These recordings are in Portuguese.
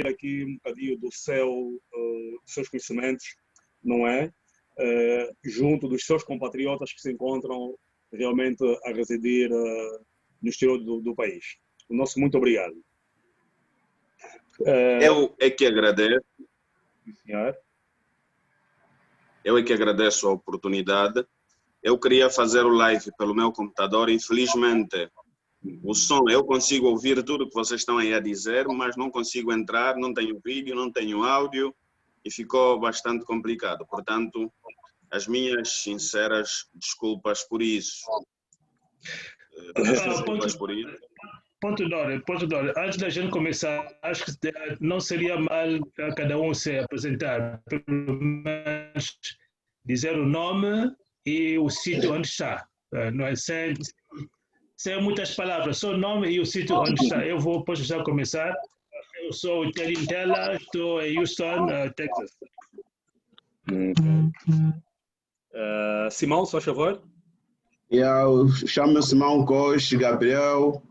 aqui um bocadinho dos seus conhecimentos, não é? Junto dos seus compatriotas que se encontram realmente a residir no exterior do país. O nosso muito obrigado. Eu é que agradeço. Senhor. Eu é que agradeço a oportunidade. Eu queria fazer o live pelo meu computador, infelizmente o som, eu consigo ouvir tudo que vocês estão aí a dizer, mas não consigo entrar, não tenho vídeo, não tenho áudio e ficou bastante complicado. Portanto, as minhas sinceras desculpas por isso. Desculpas por isso. Ponto Dória. Antes da gente começar, acho que não seria mal cada um se apresentar, pelo menos dizer o nome e o sítio onde está. Não é sem muitas palavras, só o nome e o sítio onde está. Eu vou, posso já começar. Eu sou o Terry Intela, estou em Houston, Texas. Simão, só favor. Eu chamo-me Simão Costa Gabriel.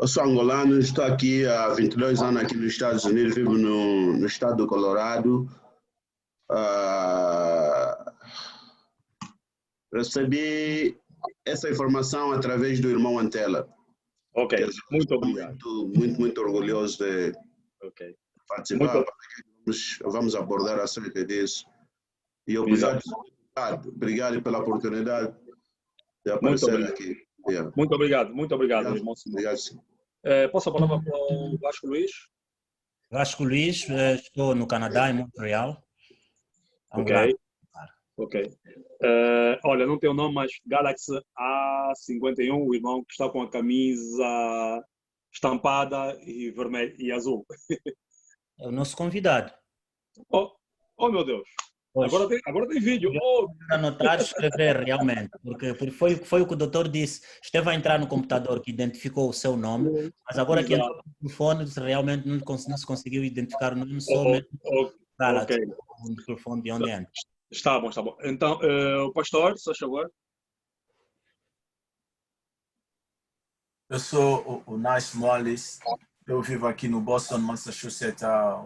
Eu sou angolano, estou aqui há 22 anos aqui nos Estados Unidos, vivo no estado do Colorado. Recebi essa informação através do irmão Antela. Ok, muito obrigado. Muito orgulhoso de participar. Vamos abordar acerca disso. E obrigado pela oportunidade de aparecer aqui. Yeah. Muito obrigado, irmão. Obrigado, sim. Posso a palavra para o Vasco Luís? Vasco Luís, estou no Canadá, em Montreal. Ok. Olha, não tem o nome, mas Galaxy A51, o irmão que está com a camisa estampada e vermelha e azul. É o nosso convidado. Oh meu Deus. Agora tem vídeo. Anotar e escrever realmente, porque foi o que o doutor disse. Esteve a entrar no computador que identificou o seu nome, mas agora que entrou no telefone, realmente não se conseguiu identificar o nome, só mesmo o microfone de onde entra. Está bom. Então, o pastor, se faz favor. Eu sou o Nash Mollis. Eu vivo aqui no Boston, Massachusetts há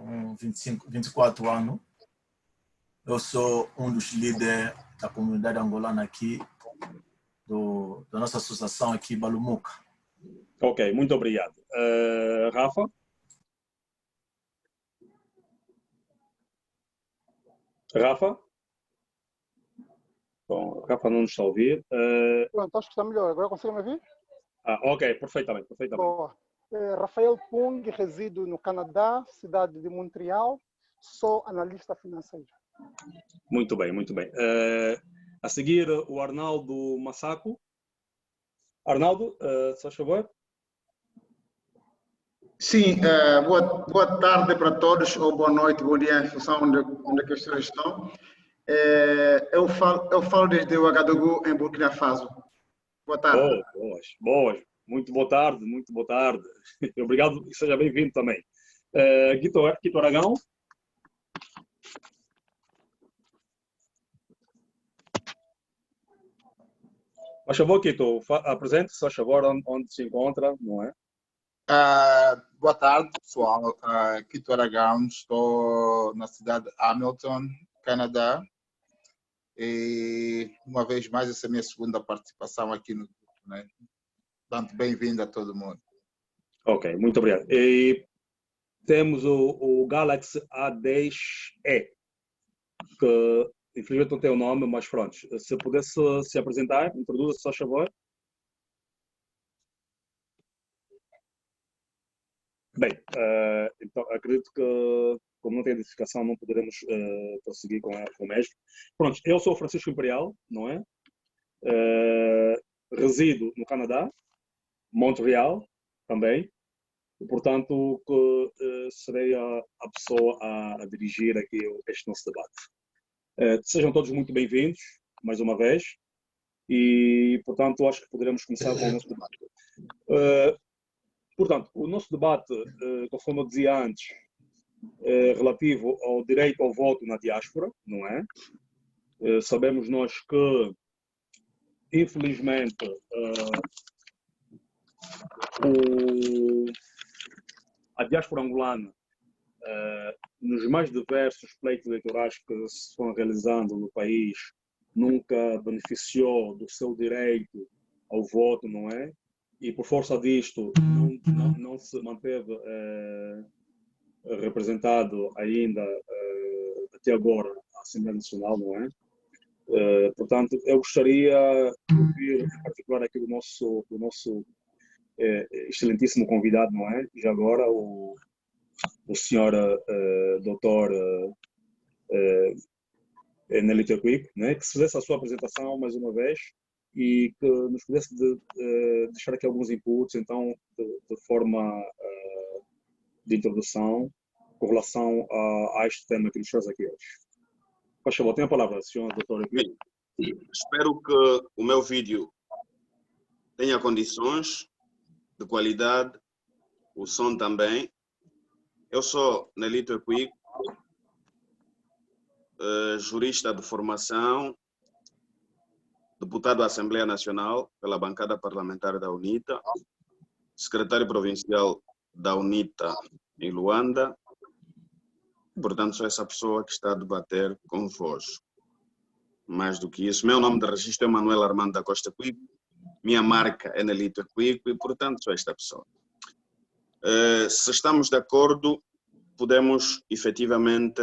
24 anos. Eu sou um dos líderes da comunidade angolana aqui, da nossa associação aqui, Balumuca. Ok, muito obrigado. Rafa? Bom, Rafa não nos está a ouvir. Pronto, acho que está melhor. Agora consegue me ouvir? Ok, perfeitamente. Boa. Rafael Pung, resido no Canadá, cidade de Montreal. Sou analista financeiro. Muito bem. A seguir, o Arnaldo Massaco. Arnaldo, se faz favor. Sim, boa tarde para todos, ou boa noite, bom dia, em função onde que vocês estão. Eu falo desde o Ouagadougou, em Burkina Faso. Boa tarde. Boas. Muito boa tarde. Obriguado e seja bem-vindo também. Quito Aragão. Faz favor, Quito, apresente-se, faz favor, onde se encontra, não é? Boa tarde, pessoal. Quito Aragão, estou na cidade de Hamilton, Canadá. E, uma vez mais, essa é a minha segunda participação aqui no grupo, né? Portanto, bem-vindo a todo mundo. Ok, muito obrigado. E temos o Galaxy A10e, que infelizmente não tem o nome, mas pronto. Se pudesse se apresentar, introduza-se, só favor. Bem, então acredito que, como não tem identificação, não poderemos prosseguir com o mesmo. Pronto, eu sou Francisco Imperial, não é? Resido no Canadá, Montreal também. E, portanto, serei a pessoa a dirigir aqui este nosso debate. Sejam todos muito bem-vindos, mais uma vez, e, portanto, acho que poderemos começar com o nosso debate. Portanto, o nosso debate, conforme eu dizia antes, é relativo ao direito ao voto na diáspora, não é? Sabemos nós que, infelizmente, a diáspora angolana nos mais diversos pleitos eleitorais que se foram realizando no país, nunca beneficiou do seu direito ao voto, não é? E por força disto não se manteve representado ainda até agora a Assembleia Nacional, não é? Portanto, eu gostaria de ouvir em particular aqui do nosso excelentíssimo convidado, não é? Já agora o senhor doutor Nelito Quick, né? Que se fizesse a sua apresentação mais uma vez e que nos pudesse deixar aqui alguns inputs, então, de forma de introdução com relação a este tema que nos traz aqui hoje. Por favor, tem a palavra, senhor doutor Quick. Espero que o meu vídeo tenha condições de qualidade, o som também. Eu sou Nelito Quick, jurista de formação, deputado da Assembleia Nacional pela bancada parlamentar da UNITA, secretário provincial da UNITA em Luanda. Portanto, sou essa pessoa que está a debater convosco. Mais do que isso, meu nome de registro é Manuel Armando da Costa Quick, minha marca é Nelito Quick e, portanto, sou esta pessoa. Se estamos de acordo, podemos efetivamente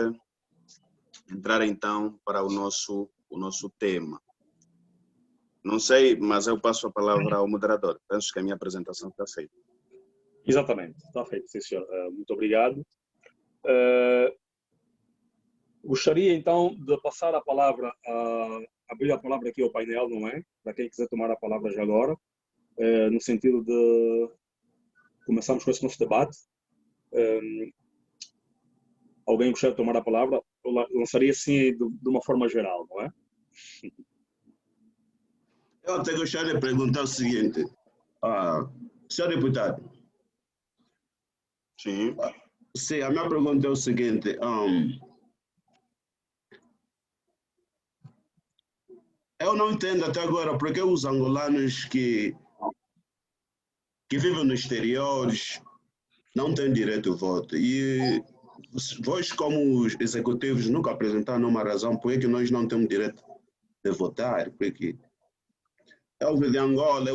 entrar então para o nosso tema. Não sei, mas eu passo a palavra ao moderador. Penso que a minha apresentação está feita. Exatamente, está feito, sim, senhor. Muito obrigado. Gostaria então de passar a palavra, abrir a palavra aqui ao painel, não é? Para quem quiser tomar a palavra já agora, no sentido de começarmos com esse nosso debate. Alguém gostaria de tomar a palavra? Eu lançaria assim de uma forma geral, não é? Eu até gostaria de perguntar o seguinte, senhor deputado. Sim. Sim, a minha pergunta é o seguinte, eu não entendo até agora porque os angolanos que vivem no exterior não têm direito ao voto. E vós, como os executivos, nunca apresentaram uma razão por que nós não temos direito de votar. Porque eu vi de Angola,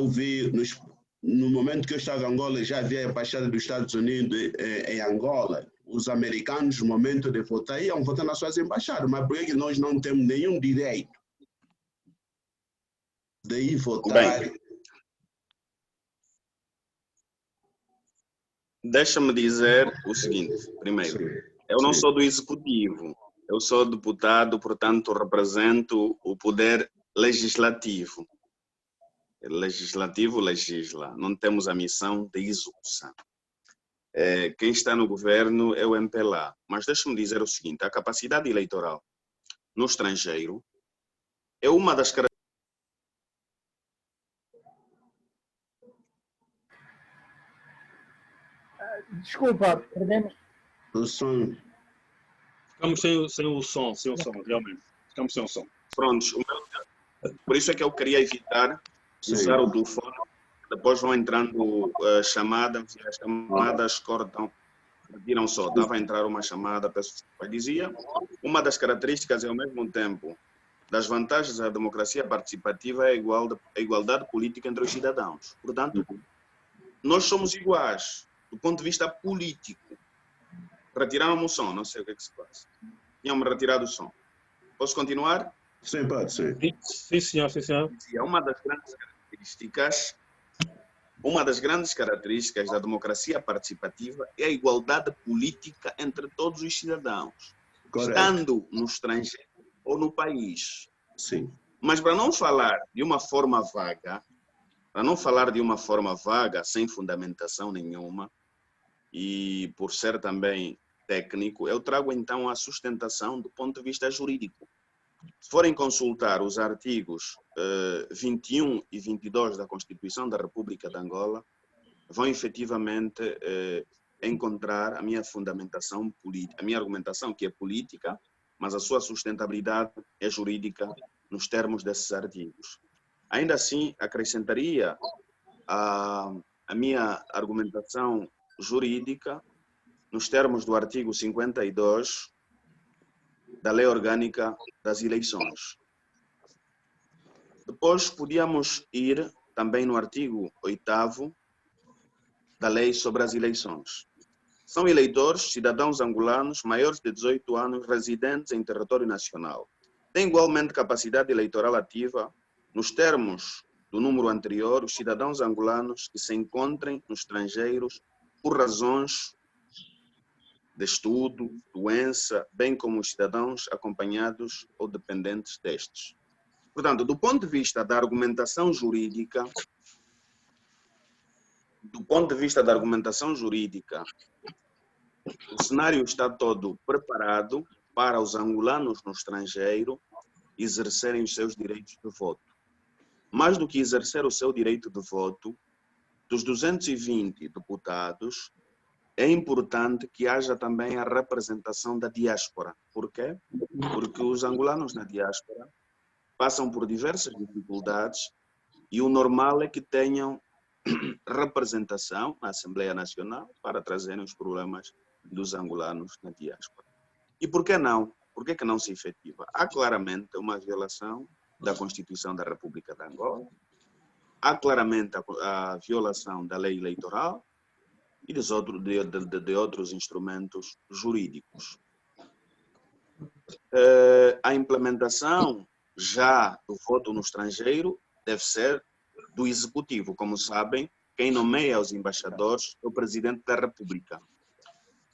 no momento que eu estava em Angola, já havia a embaixada dos Estados Unidos em Angola. Os americanos, no momento de votar, iam votar nas suas embaixadas. Mas por que nós não temos nenhum direito de ir votar? Bem, deixa-me dizer o seguinte, primeiro. Eu não sou do executivo, eu sou deputado, portanto, represento o poder legislativo. Legislativo legisla, não temos a missão de execução. Quem está no governo é o MPLA. Mas deixa-me dizer o seguinte, a capacidade eleitoral no estrangeiro é uma das características. Desculpa, perdemos. O som. Ficamos sem o som, realmente. Ficamos sem o som. Prontos, por isso é que eu queria evitar usar o telefone. Depois vão entrando chamadas e as chamadas cortam, retiram só. Estava a entrar uma chamada, a pessoa dizia, uma das características é ao mesmo tempo das vantagens da democracia participativa é a igualdade política entre os cidadãos. Portanto, nós somos iguais do ponto de vista político. Retiraram-me o som, não sei o que é que se passa. Tinham-me retirado o som. Posso continuar? Sim, pode ser. Sim, senhor, sim, senhor. Uma das grandes características da democracia participativa é a igualdade política entre todos os cidadãos, Correto. Estando no estrangeiro ou no país. Sim. Mas para não falar de uma forma vaga, sem fundamentação nenhuma, e por ser também técnico, eu trago então a sustentação do ponto de vista jurídico. Se forem consultar os artigos 21 e 22 da Constituição da República de Angola, vão efetivamente encontrar a minha fundamentação política, a minha argumentação que é política, mas a sua sustentabilidade é jurídica nos termos desses artigos. Ainda assim, acrescentaria a minha argumentação jurídica nos termos do artigo 52 da Lei Orgânica das Eleições. Depois podíamos ir também no artigo 8º da Lei sobre as Eleições. São eleitores, cidadãos angolanos maiores de 18 anos, residentes em território nacional. Têm igualmente capacidade eleitoral ativa, nos termos do número anterior, os cidadãos angolanos que se encontrem nos estrangeiros por razões de estudo, doença, bem como os cidadãos acompanhados ou dependentes destes. Portanto, do ponto de vista da argumentação jurídica, o cenário está todo preparado para os angolanos no estrangeiro exercerem os seus direitos de voto. Mais do que exercer o seu direito de voto, dos 220 deputados, é importante que haja também a representação da diáspora. Por quê? Porque os angolanos na diáspora passam por diversas dificuldades e o normal é que tenham representação na Assembleia Nacional para trazerem os problemas dos angolanos na diáspora. E por que não? Por que não se efetiva? Há claramente uma violação da Constituição da República de Angola, há claramente a violação da lei eleitoral e de outros instrumentos jurídicos. A implementação já do voto no estrangeiro deve ser do Executivo. Como sabem, quem nomeia os embaixadores é o Presidente da República.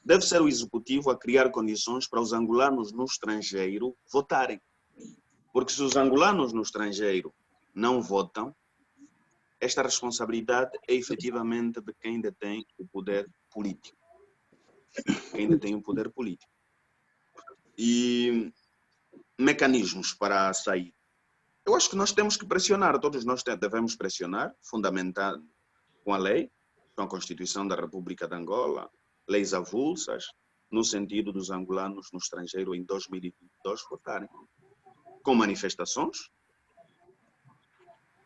Deve ser o Executivo a criar condições para os angolanos no estrangeiro votarem. Porque se os angolanos no estrangeiro não votam, esta responsabilidade é efetivamente de quem detém o poder político. Quem detém o poder político. E mecanismos para sair. Eu acho que nós temos que pressionar, todos nós devemos pressionar, fundamentado com a lei, com a Constituição da República de Angola, leis avulsas, no sentido dos angolanos no estrangeiro em 2022 votarem. Com manifestações,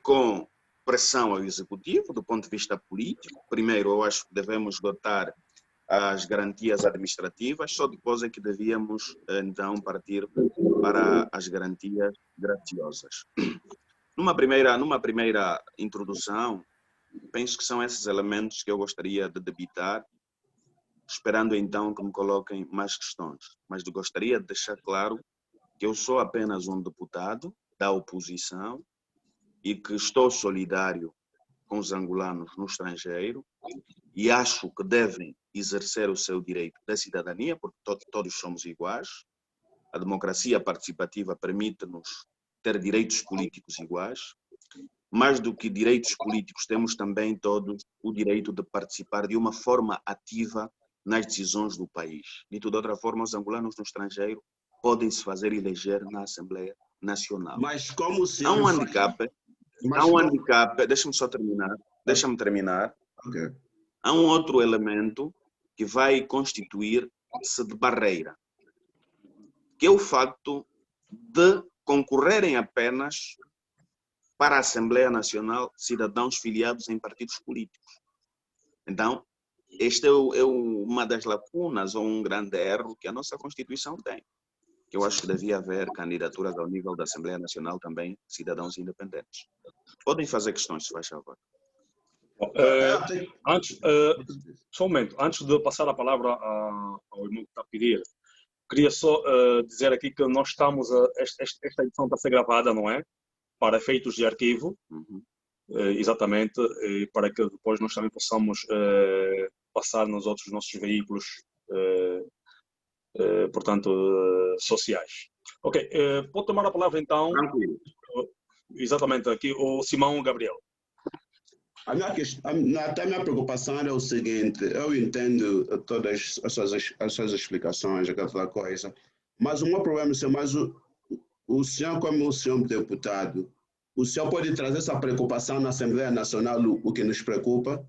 com pressão ao Executivo, do ponto de vista político. Primeiro, eu acho que devemos dotar as garantias administrativas, só depois é que devíamos, então, partir para as garantias graciosas. Numa primeira introdução, penso que são esses elementos que eu gostaria de debitar, esperando, então, que me coloquem mais questões. Mas eu gostaria de deixar claro que eu sou apenas um deputado da oposição e que estou solidário com os angolanos no estrangeiro e acho que devem exercer o seu direito da cidadania, porque todos somos iguais. A democracia participativa permite-nos ter direitos políticos iguais. Mais do que direitos políticos, temos também todos o direito de participar de uma forma ativa nas decisões do país. De outra forma, os angolanos no estrangeiro podem se fazer eleger na Assembleia Nacional. Mas como se... Há um handicap, deixa-me terminar. Okay. Há um outro elemento que vai constituir-se de barreira, que é o facto de concorrerem apenas para a Assembleia Nacional cidadãos filiados em partidos políticos. Então, esta é uma das lacunas ou um grande erro que a nossa Constituição tem. Que eu acho que devia haver candidaturas ao nível da Assembleia Nacional também, cidadãos independentes. Podem fazer questões, se faz favor. Só um momento, antes de passar a palavra ao irmão que está a pedir, queria só dizer aqui que nós estamos, esta edição está a ser gravada, não é? Para efeitos de arquivo, exatamente, para que depois nós também possamos passar nos outros nossos veículos, portanto, sociais. Ok, pode tomar a palavra então. Tranquilo. Exatamente, aqui o Simão Gabriel. A minha preocupação era o seguinte: eu entendo todas as suas explicações, aquela coisa, mas o meu problema é mais o senhor, como o senhor deputado, o senhor pode trazer essa preocupação na Assembleia Nacional, o que nos preocupa?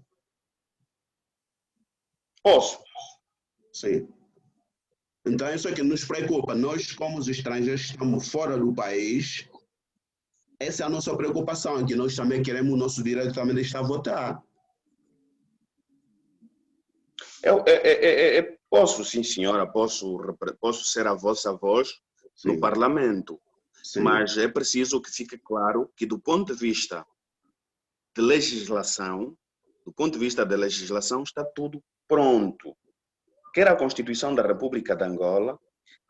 Posso? Sim. Então, isso é que nos preocupa. Nós, como os estrangeiros, estamos fora do país. Essa é a nossa preocupação, que nós também queremos o nosso direito também de estar a votar. Posso, sim, senhora, posso ser a vossa voz no Parlamento, mas é preciso que fique claro que, do ponto de vista de legislação, está tudo pronto. Quer a Constituição da República de Angola,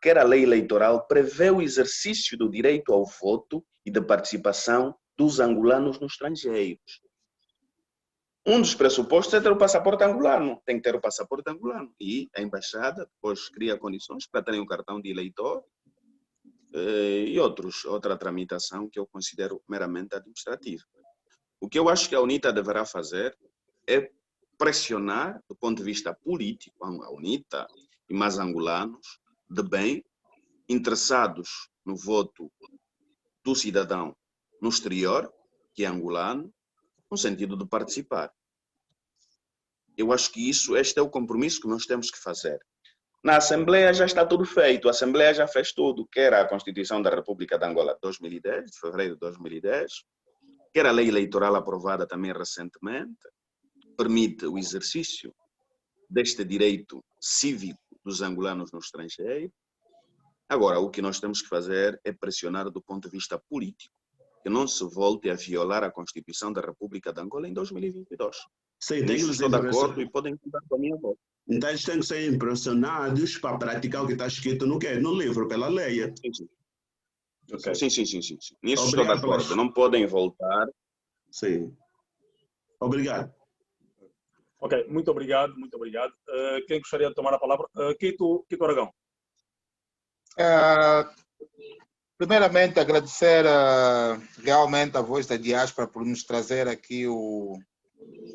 quer a lei eleitoral, prevê o exercício do direito ao voto e de participação dos angolanos no estrangeiro. Um dos pressupostos é ter o passaporte angolano, tem que ter o passaporte angolano. E a embaixada depois cria condições para terem um cartão de eleitor e outra tramitação que eu considero meramente administrativa. O que eu acho que a UNITA deverá fazer é pressionar, do ponto de vista político, a UNITA e mais angolanos, de bem, interessados no voto do cidadão no exterior, que é angolano, no sentido de participar. Eu acho que este é o compromisso que nós temos que fazer. Na Assembleia já está tudo feito, a Assembleia já fez tudo, quer a Constituição da República de Angola de 2010, de fevereiro de 2010, quer a lei eleitoral aprovada também recentemente, permite o exercício deste direito cívico dos angolanos no estrangeiro. Agora, o que nós temos que fazer é pressionar do ponto de vista político, que não se volte a violar a Constituição da República de Angola em 2022. Sim, Nisso estou de acordo e podem contar com a minha voz. Então, eles têm que ser impressionados para praticar o que está escrito no livro, pela lei. Sim, sim. Okay. Sim. Nisso estou de acordo. Não podem voltar. Sim. Obrigado. Ok, muito obrigado. Quem gostaria de tomar a palavra? Quito Aragão. Primeiramente, agradecer realmente a Voz da Diáspora por nos trazer aqui o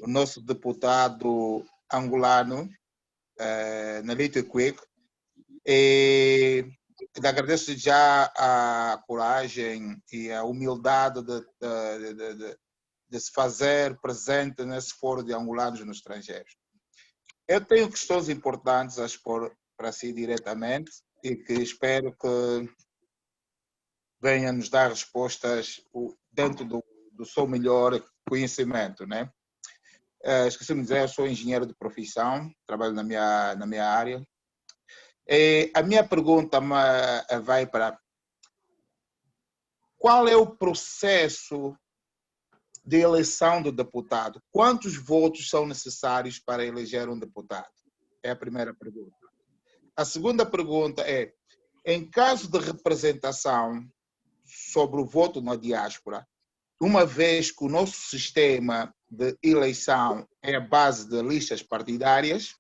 nosso deputado angolano, Nelito Quick. E agradeço já a coragem e a humildade de se fazer presente nesse fórum de angolanos no estrangeiro. Eu tenho questões importantes a expor para si diretamente e que espero que venha nos dar respostas dentro do seu melhor conhecimento, né? Esqueci-me de dizer, eu sou engenheiro de profissão, trabalho na minha área. E a minha pergunta vai para: qual é o processo de eleição do deputado? Quantos votos são necessários para eleger um deputado? É a primeira pergunta. A segunda pergunta é: em caso de representação sobre o voto na diáspora, uma vez que o nosso sistema de eleição é a base de listas partidárias,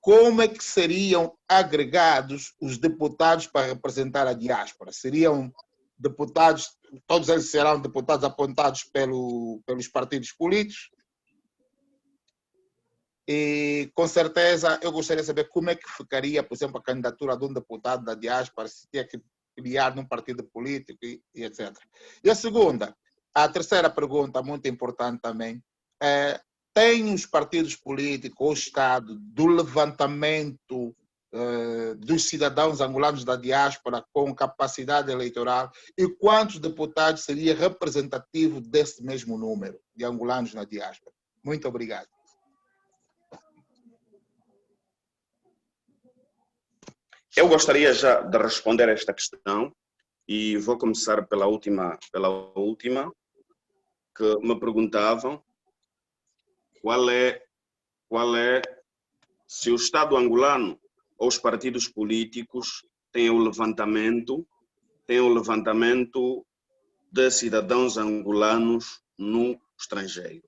como é que seriam agregados os deputados para representar a diáspora? Seriam deputados, todos eles serão deputados apontados pelos partidos políticos? E, com certeza, eu gostaria de saber como é que ficaria, por exemplo, a candidatura de um deputado da diáspora, se tinha que filiar num partido político e etc. E a terceira pergunta, muito importante também, tem os partidos políticos ou o Estado do levantamento dos cidadãos angolanos da diáspora com capacidade eleitoral, e quantos deputados seria representativo desse mesmo número de angolanos na diáspora? Muito obrigado. Eu gostaria já de responder a esta questão e vou começar pela última que me perguntavam qual é se o Estado angolano ou os partidos políticos têm o levantamento de cidadãos angolanos no estrangeiro.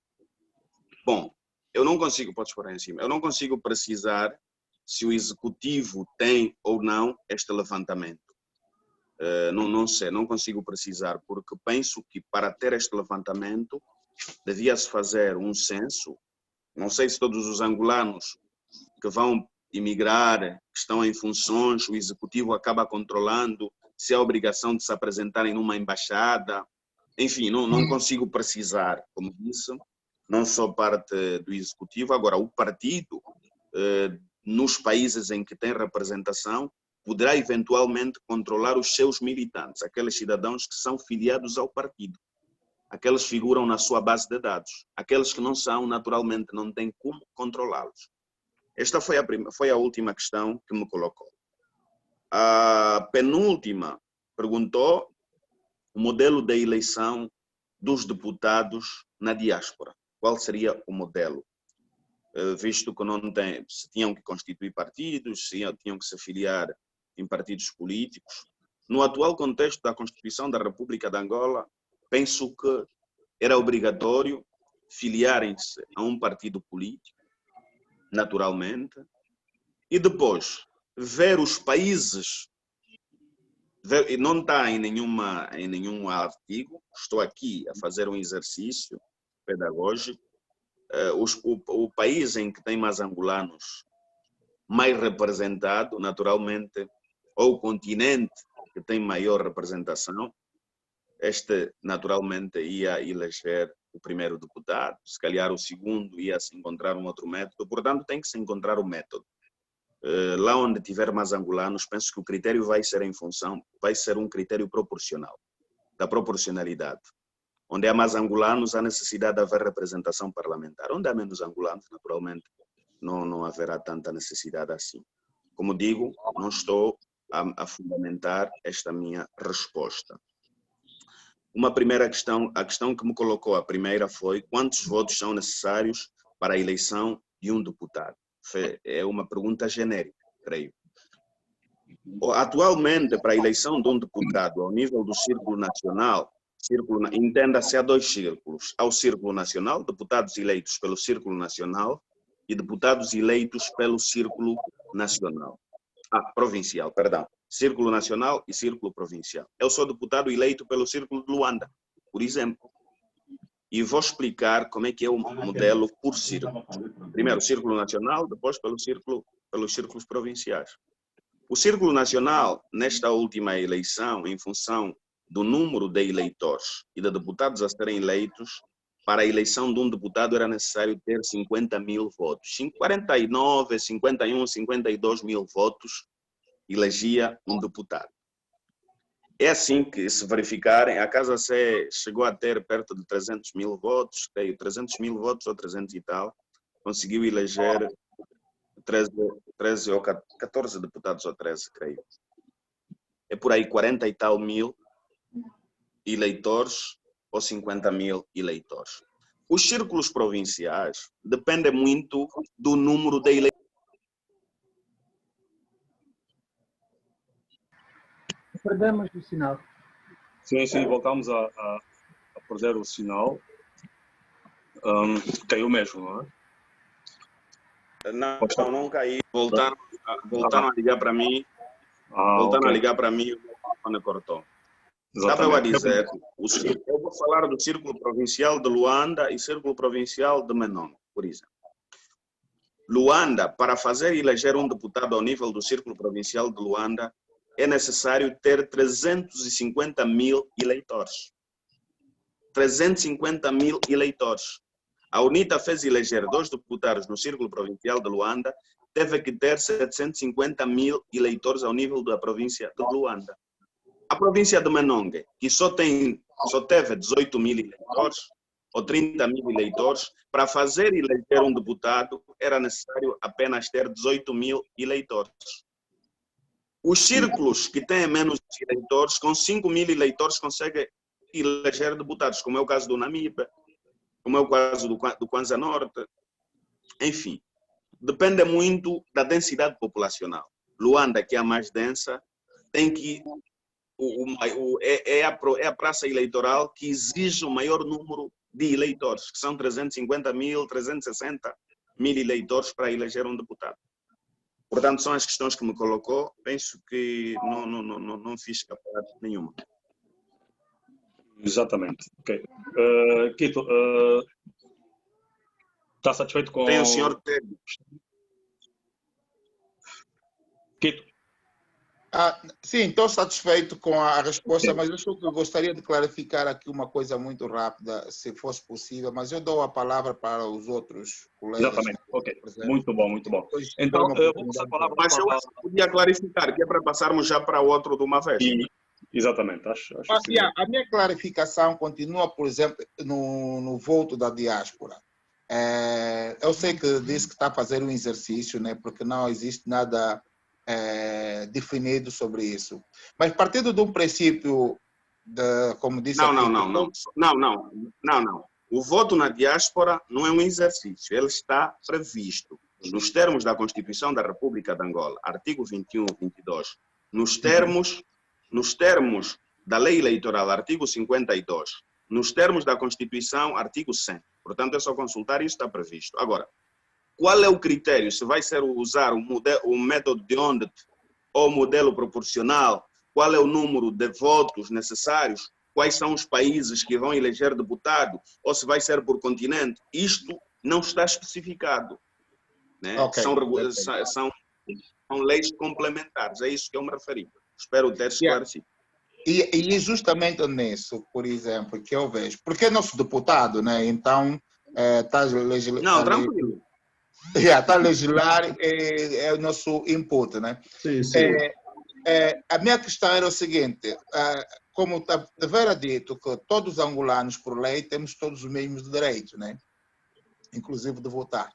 Bom, eu não consigo, podes pôr aí em cima, eu não consigo precisar se o executivo tem ou não este levantamento. Não sei, não consigo precisar, porque penso que para ter este levantamento devia-se fazer um censo. Não sei se todos os angolanos que vão emigrar, que estão em funções, o executivo acaba controlando, se é a obrigação de se apresentarem numa embaixada. Enfim, não consigo precisar, como disse, não sou parte do executivo. Agora, o partido, nos países em que tem representação, poderá eventualmente controlar os seus militantes, aqueles cidadãos que são filiados ao partido. Aqueles figuram na sua base de dados. Aqueles que não são, naturalmente, não tem como controlá-los. Esta foi a última questão que me colocou. A penúltima perguntou o modelo de eleição dos deputados na diáspora. Qual seria o modelo? Visto que não tem, se tinham que constituir partidos, se tinham que se filiar em partidos políticos. No atual contexto da Constituição da República de Angola, penso que era obrigatório filiarem-se a um partido político, naturalmente, e depois ver os países, não está em nenhum artigo, estou aqui a fazer um exercício pedagógico, o país em que tem mais angolanos mais representado, naturalmente, ou o continente que tem maior representação, este naturalmente ia eleger o primeiro deputado, se calhar o segundo ia se encontrar um outro método, portanto tem que se encontrar o método. Lá onde tiver mais angolanos, penso que o critério vai ser um critério proporcional, da proporcionalidade. Onde há mais angolanos, há necessidade de haver representação parlamentar. Onde há menos angolanos, naturalmente, não haverá tanta necessidade assim. Como digo, não estou a fundamentar esta minha resposta. Uma primeira questão, a questão que me colocou, a primeira foi quantos votos são necessários para a eleição de um deputado? É uma pergunta genérica, creio. Atualmente, para a eleição de um deputado ao nível do Círculo Nacional, entenda-se há dois círculos. Há o Círculo Nacional, deputados eleitos pelo Círculo Nacional e deputados eleitos pelo Círculo Nacional. Provincial, perdão. Círculo Nacional e Círculo Provincial. Eu sou deputado eleito pelo Círculo de Luanda, por exemplo. E vou explicar como é que é o modelo por círculo. Primeiro o Círculo Nacional, depois pelos círculos provinciais. O Círculo Nacional, nesta última eleição, em função do número de eleitores e de deputados a serem eleitos, para a eleição de um deputado era necessário ter 50 mil votos. 49, 51, 52 mil votos elegia um deputado. É assim que, se verificarem, a Casa Sé chegou a ter perto de 300 mil votos, creio, 300 mil votos ou 300 e tal, conseguiu eleger 13 ou 14 deputados ou 13, creio. É por aí 40 e tal mil eleitores ou 50 mil eleitores. Os círculos provinciais dependem muito do número de eleitores. Perdemos o sinal. Sim, voltamos a perder o sinal. Caiu mesmo, não é? Não caiu. Voltaram a ligar para mim. Voltaram a ligar para mim e o telefone cortou. Estava eu a dizer, eu vou falar do Círculo Provincial de Luanda e Círculo Provincial de Menongue, por exemplo. Luanda, para fazer eleger um deputado ao nível do Círculo Provincial de Luanda, é necessário ter 350 mil eleitores. 350 mil eleitores. A UNITA fez eleger 2 deputados no Círculo Provincial de Luanda, teve que ter 750 mil eleitores ao nível da província de Luanda. A província de Menongue, que só teve 18 mil eleitores, ou 30 mil eleitores, para fazer eleger um deputado, era necessário apenas ter 18 mil eleitores. Os círculos que têm menos eleitores, com 5 mil eleitores, conseguem eleger deputados, como é o caso do Namibe, como é o caso do Kwanza Norte. Enfim, depende muito da densidade populacional. Luanda, que é a mais densa, tem que... É a praça eleitoral que exige o maior número de eleitores, que são 350 mil, 360 mil eleitores para eleger um deputado. Portanto, são as questões que me colocou. Penso que não fiz escapar nenhuma. Exatamente. Ok. Quito, está satisfeito com... Tem o senhor Teddy. Quito. Sim, estou satisfeito com a resposta, mas eu gostaria de clarificar aqui uma coisa muito rápida, se fosse possível, mas eu dou a palavra para os outros colegas. Exatamente, ok. Muito bom, muito bom. Então, vamos a palavra mas eu acho que podia clarificar, que é para passarmos já para o outro de uma vez. Exatamente, acho A minha clarificação continua, por exemplo, no voto da diáspora. Eu sei que disse que está a fazer um exercício, né? Porque não existe nada definido sobre isso. Mas partindo de um princípio, como disse Não, aqui... não. O voto na diáspora não é um exercício, ele está previsto nos termos da Constituição da República de Angola, artigo 21 e 22, nos termos da Lei Eleitoral, artigo 52, nos termos da Constituição, artigo 100. Portanto, é só consultar, isso está previsto. Agora, qual é o critério? Se vai ser usar o método de Ondet ou modelo proporcional? Qual é o número de votos necessários? Quais são os países que vão eleger deputado? Ou se vai ser por continente? Isto não está especificado. Né? Okay. São leis complementares, é isso que eu me referi. Espero ter esclarecido. E justamente nisso, por exemplo, que eu vejo, porque é nosso deputado, né? Então, está legislando. Não, tranquilo. Está a legislar, é o nosso input, né? Sim, sim. A minha questão era o seguinte, como devera dito que todos os angolanos, por lei, temos todos os mesmos direitos, né? Inclusive de votar.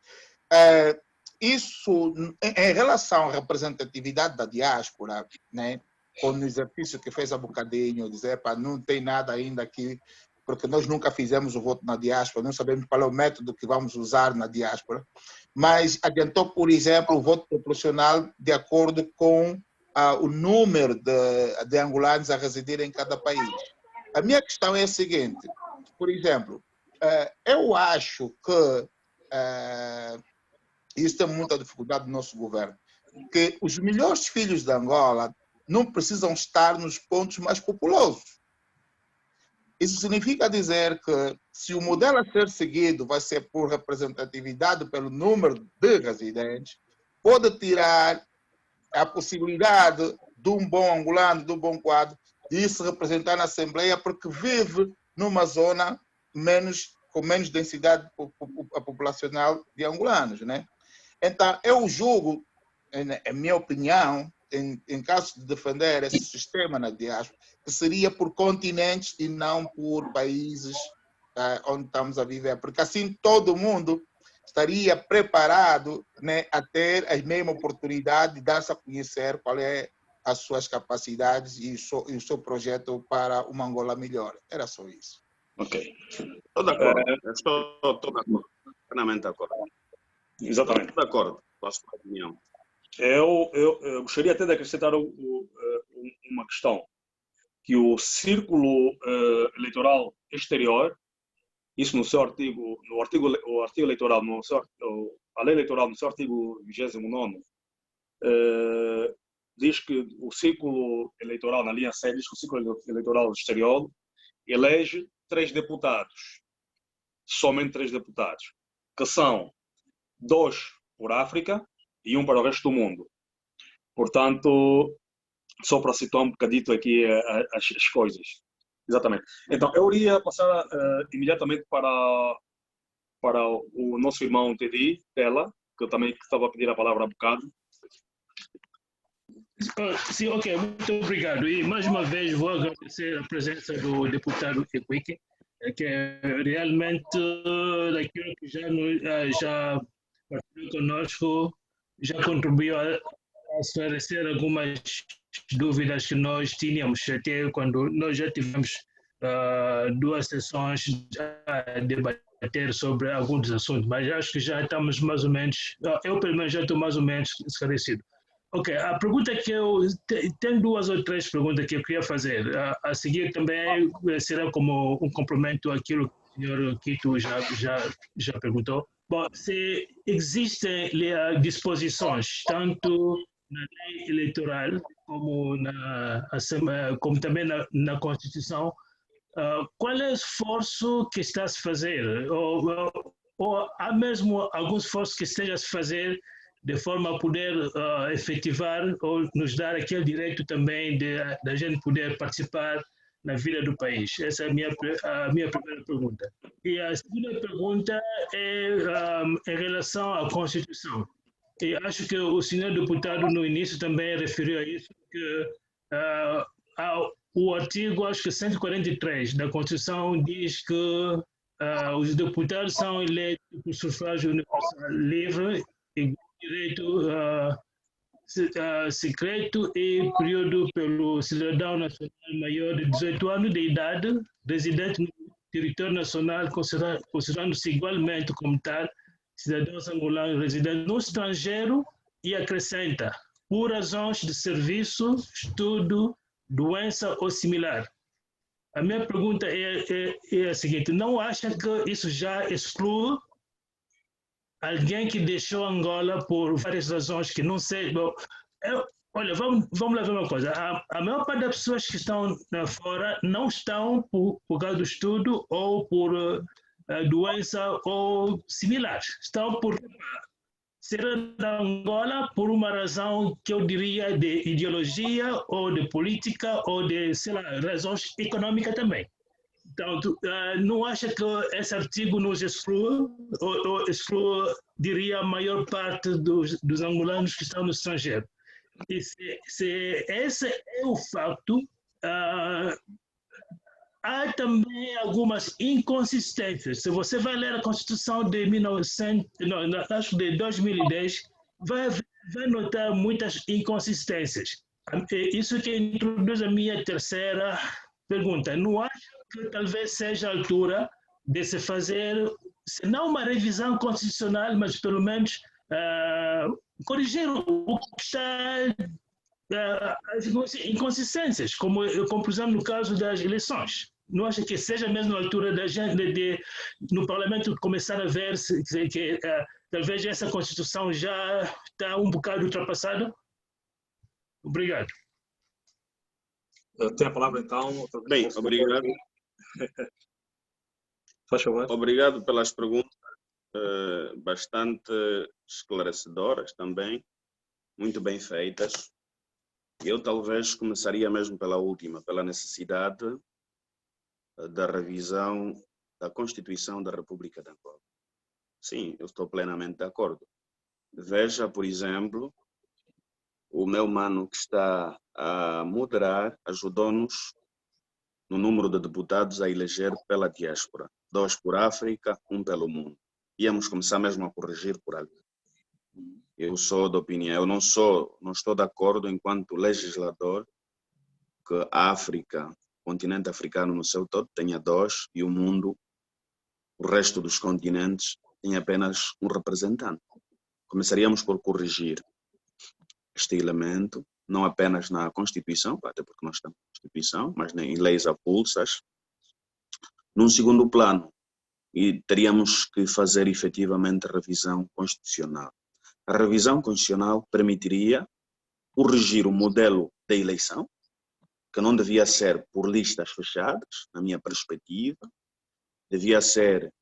Isso, em relação à representatividade da diáspora, né? Com o exercício que fez há bocadinho, dizer, não tem nada ainda aqui, porque nós nunca fizemos o voto na diáspora, não sabemos qual é o método que vamos usar na diáspora, mas adiantou, por exemplo, o voto proporcional de acordo com o número de angolanos a residir em cada país. A minha questão é a seguinte, por exemplo, eu acho que isso tem muita dificuldade no nosso governo, que os melhores filhos de Angola não precisam estar nos pontos mais populosos. Isso significa dizer que se o modelo a ser seguido vai ser por representatividade pelo número de residentes, pode tirar a possibilidade de um bom angolano, de um bom quadro, de se representar na Assembleia porque vive numa zona com menos densidade populacional de angolanos, né? Então, eu julgo, em minha opinião, em caso de defender esse sistema na diáspora, que seria por continentes e não por países onde estamos a viver, porque assim todo mundo estaria preparado, né, a ter a mesma oportunidade de dar-se a conhecer qual é as suas capacidades e o seu projeto para uma Angola melhor. Era só isso. Ok. Estou de acordo. Estou de acordo. Plenamente de acordo. Exatamente. Estou de acordo com a sua opinião. Eu gostaria até de acrescentar uma questão, que o círculo eleitoral exterior, isso no seu artigo, o artigo eleitoral, a lei eleitoral no seu artigo 29, diz que o círculo eleitoral, na linha C, diz que o círculo eleitoral exterior elege 3 deputados, somente 3 deputados, que são 2 por África e 1 para o resto do mundo. Portanto, só para citar um bocadito aqui as coisas. Exatamente. Então, eu iria passar imediatamente para o nosso irmão Teddy, Tela, que eu também estava a pedir a palavra há bocado. Sim, ok, muito obrigado. E mais uma vez vou agradecer a presença do deputado Equique, que realmente daquilo que já partilhou conosco, já contribuiu a esclarecer algumas dúvidas que nós tínhamos até quando nós já tivemos 2 sessões a debater sobre alguns assuntos, mas acho que já estamos mais ou menos, eu pelo menos já estou mais ou menos esclarecido. Ok, a pergunta que eu tenho 2 ou 3 perguntas que eu queria fazer. A seguir também será como um complemento àquilo que o senhor Quito já perguntou. Bom, se existem disposições, tanto na lei eleitoral como também na Constituição, qual é o esforço que está a se fazer? Ou há mesmo algum esforço que esteja a se fazer de forma a poder efetivar ou nos dar aquele direito também da gente poder participar na vida do país? Essa é a minha primeira pergunta. E a segunda pergunta é em relação à Constituição. E acho que o senhor deputado no início também referiu a isso, que o artigo, acho que 143 da Constituição diz que os deputados são eleitos por sufrágio universal livre e direito secreto e período pelo cidadão nacional maior de 18 anos de idade, residente no território nacional, considerando-se igualmente como tal, cidadãos angolanos residentes no estrangeiro, e acrescenta, por razões de serviço, estudo, doença ou similar. A minha pergunta é a seguinte: não acha que isso já exclui alguém que deixou Angola por várias razões que não sei? Bom, olha, vamos lá ver uma coisa. A maior parte das pessoas que estão fora não estão por causa do estudo ou por doença ou similar. Estão por ser da Angola por uma razão que eu diria de ideologia ou de política ou de, sei lá, razões econômicas também. Então, não acha que esse artigo nos exclui, ou exclui, diria, a maior parte dos angolanos que estão no estrangeiro? E se esse é o facto, há também algumas inconsistências. Se você vai ler a Constituição de 2010, vai notar muitas inconsistências. Isso que introduz a minha terceira pergunta. Não acha que talvez seja a altura de se fazer, se não uma revisão constitucional, mas pelo menos corrigir o que está, as inconsistências, como por exemplo no caso das eleições? Não acha que seja mesmo a altura da gente, no Parlamento, começar a ver que talvez essa Constituição já está um bocado ultrapassada? Obrigado. Tem a palavra então. Bem, obrigado. Faz favor. Obrigado pelas perguntas, bastante esclarecedoras também, muito bem feitas. Eu talvez começaria mesmo pela última, pela necessidade da revisão da Constituição da República de Angola. Sim, eu estou plenamente de acordo. Veja, por exemplo, o meu mano que está a moderar ajudou-nos no número de deputados a eleger pela diáspora. 2 por África, 1 pelo mundo. Íamos começar mesmo a corrigir por ali. Eu sou da opinião, eu não estou de acordo enquanto legislador que a África, o continente africano no seu todo, tenha 2 e o mundo, o resto dos continentes, tenha apenas um representante. Começaríamos por corrigir este elemento, não apenas na Constituição, até porque nós temos Constituição, mas em leis avulsas. Num segundo plano, e teríamos que fazer efetivamente revisão constitucional. A revisão constitucional permitiria corrigir o modelo de eleição, que não devia ser por listas fechadas, na minha perspectiva, devia ser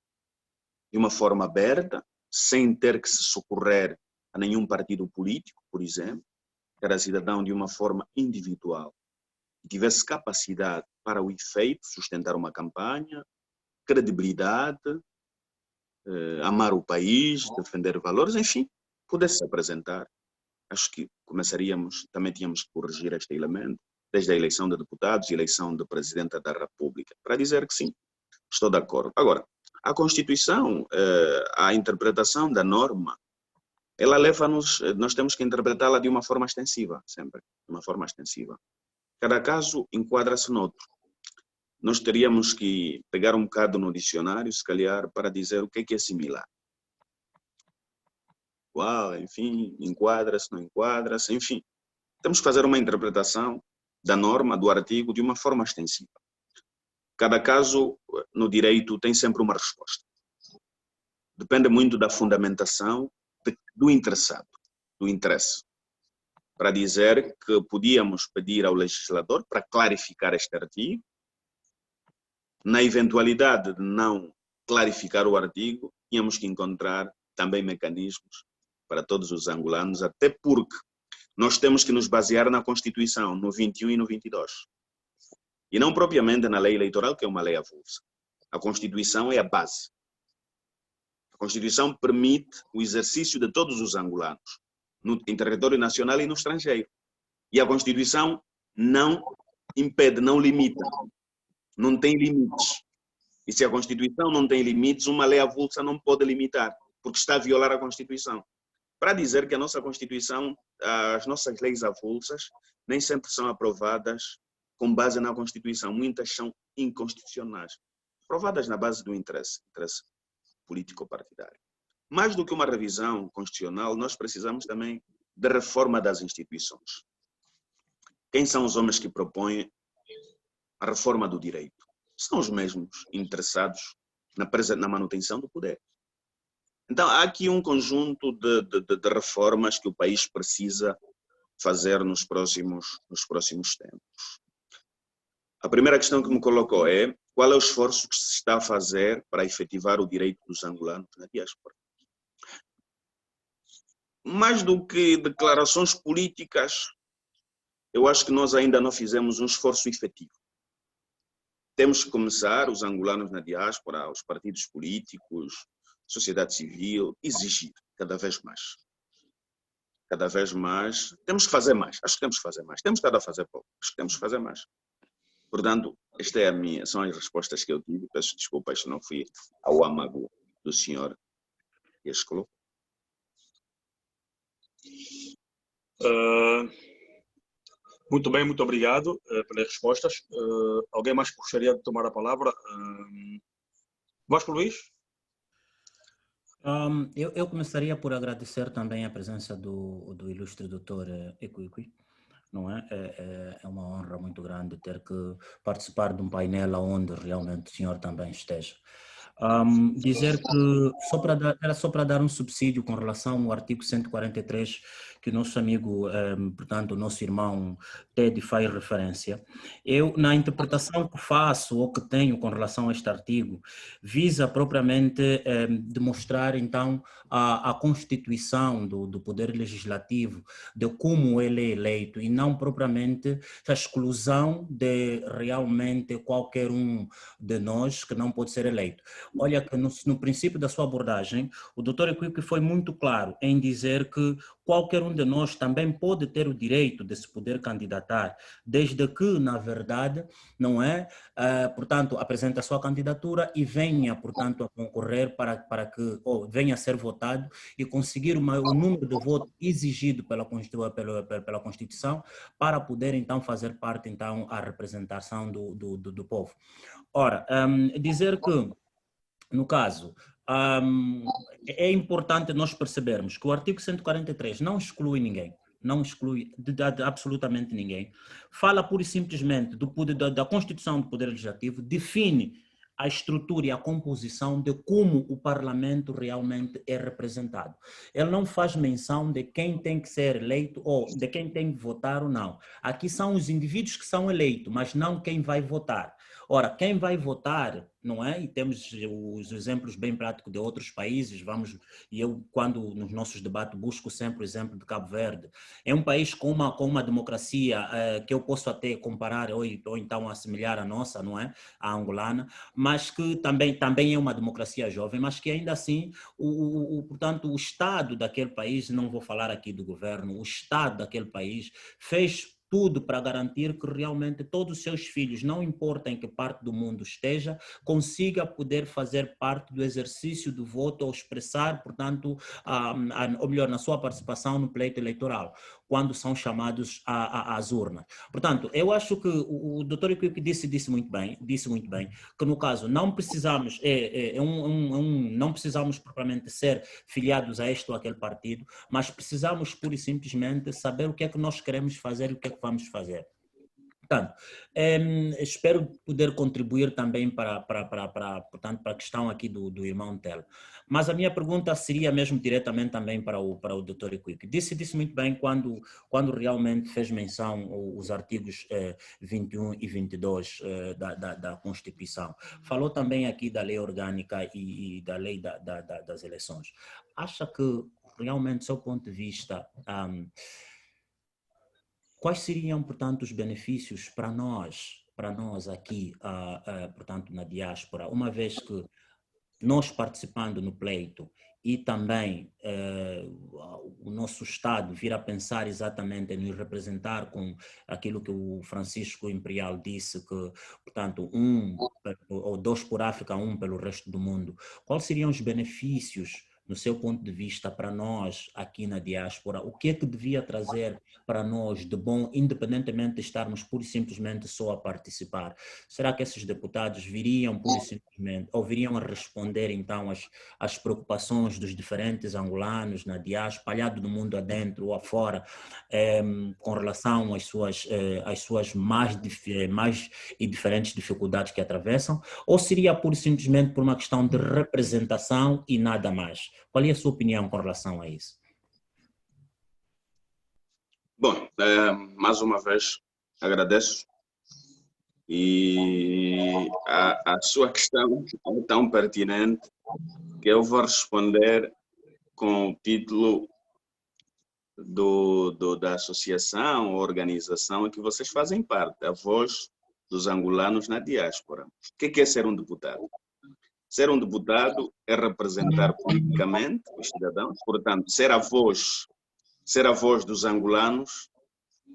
de uma forma aberta, sem ter que se socorrer a nenhum partido político, por exemplo, cada cidadão de uma forma individual, que tivesse capacidade para o efeito, sustentar uma campanha, credibilidade, amar o país, defender valores, enfim, pudesse se apresentar. Acho que começaríamos, também tínhamos que corrigir este elemento, desde a eleição de deputados e eleição de Presidente da República, para dizer que sim, estou de acordo. Agora, a Constituição, a interpretação da norma, ela leva-nos, nós temos que interpretá-la de uma forma extensiva, sempre, de uma forma extensiva. Cada caso enquadra-se noutro. Nós teríamos que pegar um bocado no dicionário, se calhar, para dizer o que é similar. Enfim, enquadra-se, não enquadra-se, enfim. Temos que fazer uma interpretação da norma, do artigo, de uma forma extensiva. Cada caso no direito tem sempre uma resposta. Depende muito da fundamentação do interessado, do interesse. Para dizer que podíamos pedir ao legislador para clarificar este artigo. Na eventualidade de não clarificar o artigo, tínhamos que encontrar também mecanismos para todos os angolanos, até porque nós temos que nos basear na Constituição, no 21 e no 22. E não propriamente na lei eleitoral, que é uma lei avulsa. A Constituição é a base. A Constituição permite o exercício de todos os angolanos, em território nacional e no estrangeiro. E a Constituição não impede, não limita, não tem limites. E se a Constituição não tem limites, uma lei avulsa não pode limitar, porque está a violar a Constituição. Para dizer que a nossa Constituição, as nossas leis avulsas, nem sempre são aprovadas com base na Constituição. Muitas são inconstitucionais, aprovadas na base do interesse político-partidário. Mais do que uma revisão constitucional, nós precisamos também de reforma das instituições. Quem são os homens que propõem a reforma do direito? São os mesmos interessados na manutenção do poder. Então, há aqui um conjunto de reformas que o país precisa fazer nos próximos tempos. A primeira questão que me colocou é qual é o esforço que se está a fazer para efetivar o direito dos angolanos na diáspora. Mais do que declarações políticas, eu acho que nós ainda não fizemos um esforço efetivo. Temos que começar, os angolanos na diáspora, os partidos políticos, sociedade civil, exigir cada vez mais. Cada vez mais. Temos que fazer mais. Acho que temos que fazer mais. Temos estado a fazer pouco. Acho que temos que fazer mais. Portanto, esta é são as respostas que eu tive. Peço desculpas se não fui ao âmago do senhor que as colocou. Muito bem, muito obrigado pelas respostas. Alguém mais gostaria de tomar a palavra? Vasco Luís? Eu começaria por agradecer também a presença do ilustre doutor Equiqui. Não é? É uma honra muito grande ter que participar de um painel onde realmente o senhor também esteja. Dizer que era só para dar um subsídio com relação ao artigo 143 que o nosso amigo, portanto, o nosso irmão Ted faz referência. Eu, na interpretação que faço ou que tenho com relação a este artigo, visa propriamente demonstrar, então, a constituição do Poder Legislativo, de como ele é eleito, e não propriamente a exclusão de realmente qualquer um de nós que não pode ser eleito. Olha que no princípio da sua abordagem, o doutor Equiqui foi muito claro em dizer que qualquer um de nós também pode ter o direito de se poder candidatar, desde que, na verdade, não é, portanto, apresente a sua candidatura e venha, portanto, a concorrer para que, ou venha a ser votado e conseguir o número de votos exigido pela Constituição para poder, então, fazer parte, então, a representação do povo. Ora, dizer que, no caso, é importante nós percebermos que o artigo 143 não exclui ninguém, não exclui absolutamente ninguém. Fala pura e simplesmente da Constituição do Poder Legislativo, define a estrutura e a composição de como o parlamento realmente é representado. Ele não faz menção de quem tem que ser eleito ou de quem tem que votar ou não. Aqui são os indivíduos que são eleitos, mas não quem vai votar. Ora, quem vai votar, não é? E temos os exemplos bem práticos de outros países, e eu, quando nos nossos debates, busco sempre o exemplo de Cabo Verde. É um país com uma democracia que eu posso até comparar ou então assemelhar a nossa, não é? A angolana, mas que também é uma democracia jovem, mas que ainda assim, portanto, o Estado daquele país, não vou falar aqui do governo, o Estado daquele país fez tudo para garantir que realmente todos os seus filhos, não importa em que parte do mundo esteja, consiga poder fazer parte do exercício do voto ou expressar, portanto, ou melhor, na sua participação no pleito eleitoral, quando são chamados às urnas. Portanto, eu acho que o doutor Equiqui disse muito bem, que no caso não precisamos, não precisamos propriamente ser filiados a este ou aquele partido, mas precisamos pura e simplesmente saber o que é que nós queremos fazer e o que é que vamos fazer. Portanto, espero poder contribuir também portanto, para a questão aqui do irmão Tel. Mas a minha pergunta seria mesmo diretamente também para o Dr. Equiqui. Disse muito bem quando realmente fez menção aos artigos 21 e 22 da Constituição. Falou também aqui da lei orgânica e da lei das eleições. Acha que realmente, do seu ponto de vista, quais seriam, portanto, os benefícios para nós aqui, portanto, na diáspora, uma vez que nós participando no pleito e também o nosso Estado vir a pensar exatamente em nos representar com aquilo que o Francisco Imperial disse, que, portanto, 1 ou 2 por África, 1 pelo resto do mundo, quais seriam os benefícios, no seu ponto de vista, para nós aqui na diáspora? O que é que devia trazer para nós de bom, independentemente de estarmos pura e simplesmente só a participar? Será que esses deputados viriam pura e simplesmente, ou viriam a responder então às preocupações dos diferentes angolanos na diáspora, espalhado do mundo adentro ou afora, com relação às suas mais e diferentes dificuldades que atravessam? Ou seria pura e simplesmente por uma questão de representação e nada mais? Qual é a sua opinião com relação a isso? Bom, mais uma vez agradeço, e a sua questão é tão pertinente que eu vou responder com o título da associação ou organização em que vocês fazem parte, a Voz dos Angolanos na Diáspora. O que é ser um deputado? Ser um deputado é representar politicamente os cidadãos, portanto, ser a voz dos angolanos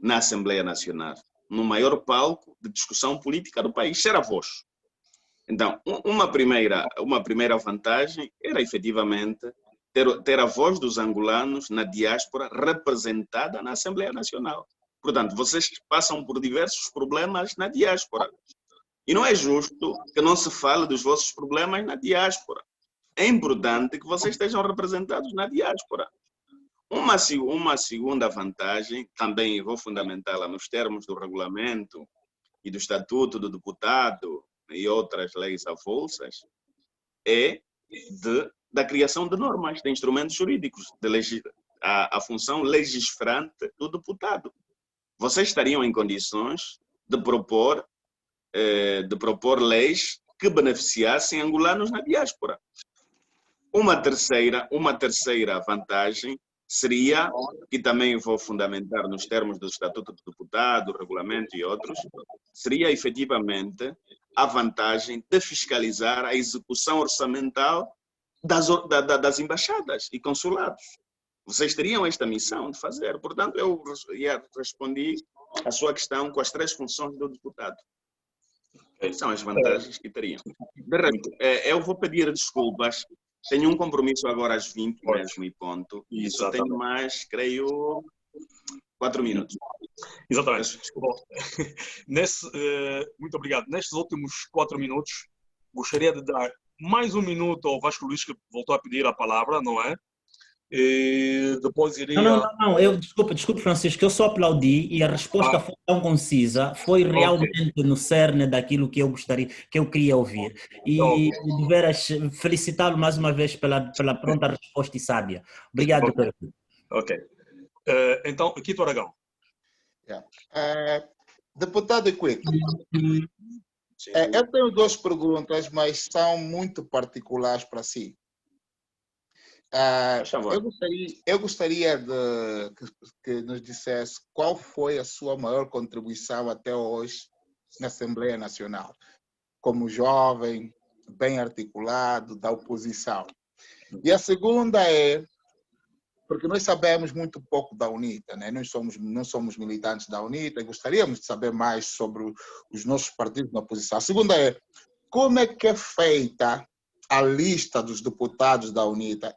na Assembleia Nacional, no maior palco de discussão política do país, ser a voz. Então, uma primeira vantagem era efetivamente ter a voz dos angolanos na diáspora representada na Assembleia Nacional. Portanto, vocês passam por diversos problemas na diáspora. E não é justo que não se fale dos vossos problemas na diáspora. É importante que vocês estejam representados na diáspora. Uma segunda vantagem, também vou fundamentá-la nos termos do regulamento e do Estatuto do Deputado e outras leis avulsas, é da criação de normas, de instrumentos jurídicos, a função legislante do deputado. Vocês estariam em condições de propor leis que beneficiassem angolanos na diáspora. Uma terceira vantagem seria, e também vou fundamentar nos termos do Estatuto do Deputado, Regulamento e outros, seria efetivamente a vantagem de fiscalizar a execução orçamental das embaixadas e consulados. Vocês teriam esta missão de fazer. Portanto, eu respondi a sua questão com as 3 funções do deputado. São as vantagens que teriam. De resto, eu vou pedir desculpas. Tenho um compromisso agora às 20 mesmo e ponto. E só tenho mais, creio, 4 minutos. Exatamente. Bom, muito obrigado. Nestes últimos 4 minutos, gostaria de dar mais 1 minuto ao Vasco Luís, que voltou a pedir a palavra, não é? E depois iria... Não, desculpe, Francisco, eu só aplaudi e a resposta foi tão concisa, foi realmente no cerne daquilo que eu queria ouvir. E de veras felicitá-lo mais uma vez pela pronta resposta e sábia. Obrigado, doutor. Ok. Então, Quito Aragão. Deputado Equique, eu tenho 2 perguntas, mas são muito particulares para si. Eu gostaria que nos dissesse qual foi a sua maior contribuição até hoje na Assembleia Nacional, como jovem, bem articulado, da oposição. E a segunda é, porque nós sabemos muito pouco da UNITA, né? Nós não somos militantes da UNITA e gostaríamos de saber mais sobre os nossos partidos na oposição. A segunda é, como é que é feita a lista dos deputados da UNITA?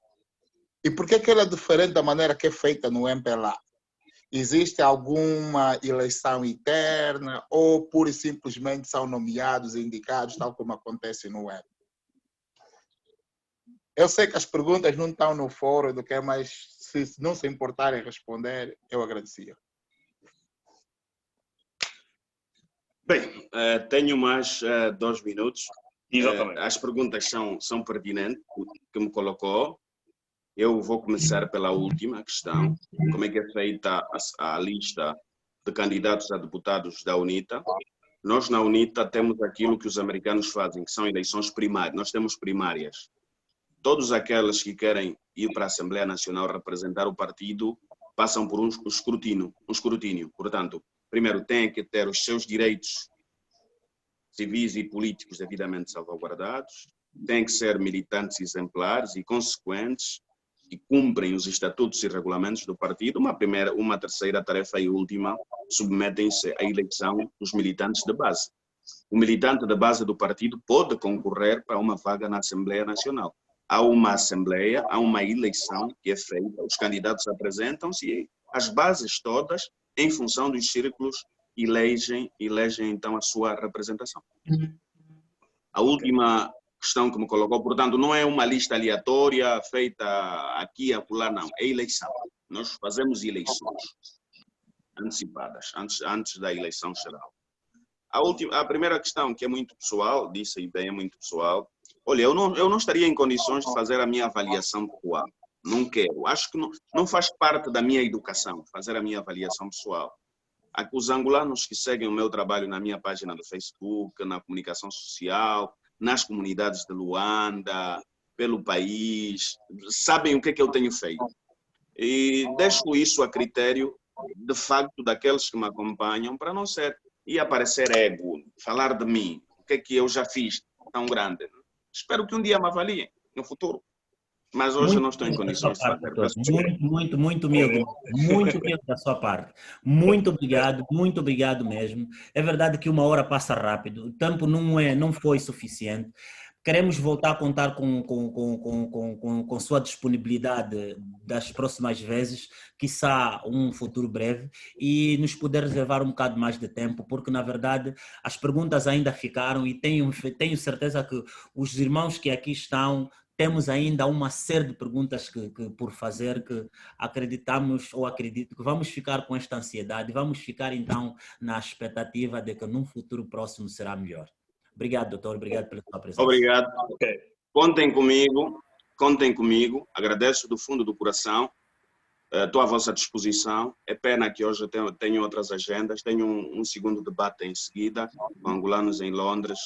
E por que ela é diferente da maneira que é feita no MPLA? Existe alguma eleição interna ou pura e simplesmente são nomeados e indicados, tal como acontece no M? Eu sei que as perguntas não estão no fórum do que é, mas se não se importarem em responder, eu agradecia. Bem, tenho mais 2 minutos. Exatamente. As perguntas são pertinentes, que me colocou. Eu vou começar pela última questão. Como é que é feita a lista de candidatos a deputados da UNITA? Nós, na UNITA, temos aquilo que os americanos fazem, que são eleições primárias. Nós temos primárias. Todos aqueles que querem ir para a Assembleia Nacional representar o partido passam por um escrutínio. Portanto, primeiro têm que ter os seus direitos civis e políticos devidamente salvaguardados. têm que ser militantes exemplares e consequentes, que cumprem os estatutos e regulamentos do partido. Uma terceira tarefa e última, submetem-se à eleição dos militantes de base. O militante de base do partido pode concorrer para uma vaga na Assembleia Nacional. Há uma Assembleia, há uma eleição que é feita, os candidatos apresentam-se e as bases todas, em função dos círculos, elegem então a sua representação. A última questão que me colocou, portanto, não é uma lista aleatória feita aqui e acolá, não. É eleição. Nós fazemos eleições antecipadas, antes da eleição geral. A primeira questão, que é muito pessoal, disse a ideia muito pessoal. Olha, eu não estaria em condições de fazer a minha avaliação pessoal. Não quero. Acho que não faz parte da minha educação fazer a minha avaliação pessoal. Os angolanos que seguem o meu trabalho na minha página do Facebook, na comunicação social, nas comunidades de Luanda, pelo país, sabem o que é que eu tenho feito. E deixo isso a critério, de facto, daqueles que me acompanham, para não ser e aparecer ego, falar de mim, o que é que eu já fiz tão grande. Espero que um dia me avaliem, no futuro. Mas hoje não estou em condições de fazer. Muito humilde. Muito humilde da sua parte. Muito obrigado mesmo. É verdade que 1 hora passa rápido. O tempo não foi suficiente. Queremos voltar a contar com sua disponibilidade das próximas vezes, quiçá um futuro breve, e nos poder reservar um bocado mais de tempo, porque, na verdade, as perguntas ainda ficaram e tenho certeza que os irmãos que aqui estão, temos ainda uma série de perguntas por fazer, que acredito que vamos ficar com esta ansiedade, vamos ficar, então, na expectativa de que num futuro próximo será melhor. Obrigado, doutor. Obrigado pela sua presença. Obrigado. Contem comigo. Agradeço do fundo do coração. Estou à vossa disposição. É pena que hoje eu tenho outras agendas. Tenho um segundo debate em seguida, com angolanos em Londres,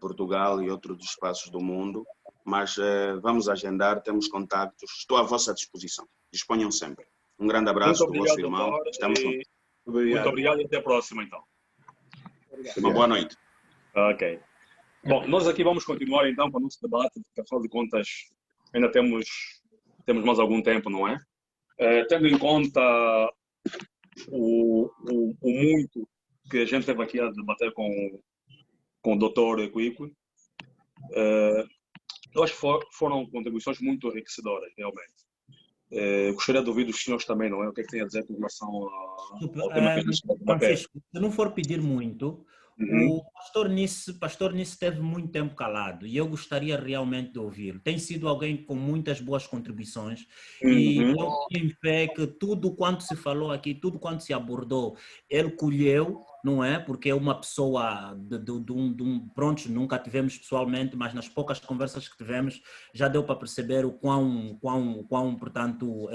Portugal e outros espaços do mundo. Mas vamos agendar, temos contactos. Estou à vossa disposição. Disponham sempre. Um grande abraço do vosso irmão. Doutor, Estamos juntos. Muito obrigado e até a próxima, então. Uma boa noite. Ok. Bom, nós aqui vamos continuar então com o nosso debate, porque afinal de contas ainda temos mais algum tempo, não é? Tendo em conta o muito que a gente teve aqui a debater com o Dr. Quico, eu acho que foram contribuições muito enriquecedoras, realmente. Gostaria de ouvir dos senhores também, não é? O que é que tem a dizer com relação ao tema que a gente vai debater? Francisco, se não for pedir muito, o pastor Nice esteve muito tempo calado e eu gostaria realmente de ouvi-lo. Tem sido alguém com muitas boas contribuições e eu tenho fé que tudo quanto se falou aqui, tudo quanto se abordou, ele colheu, não é? Porque é uma pessoa pronto, nunca tivemos pessoalmente, mas nas poucas conversas que tivemos já deu para perceber o quão portanto,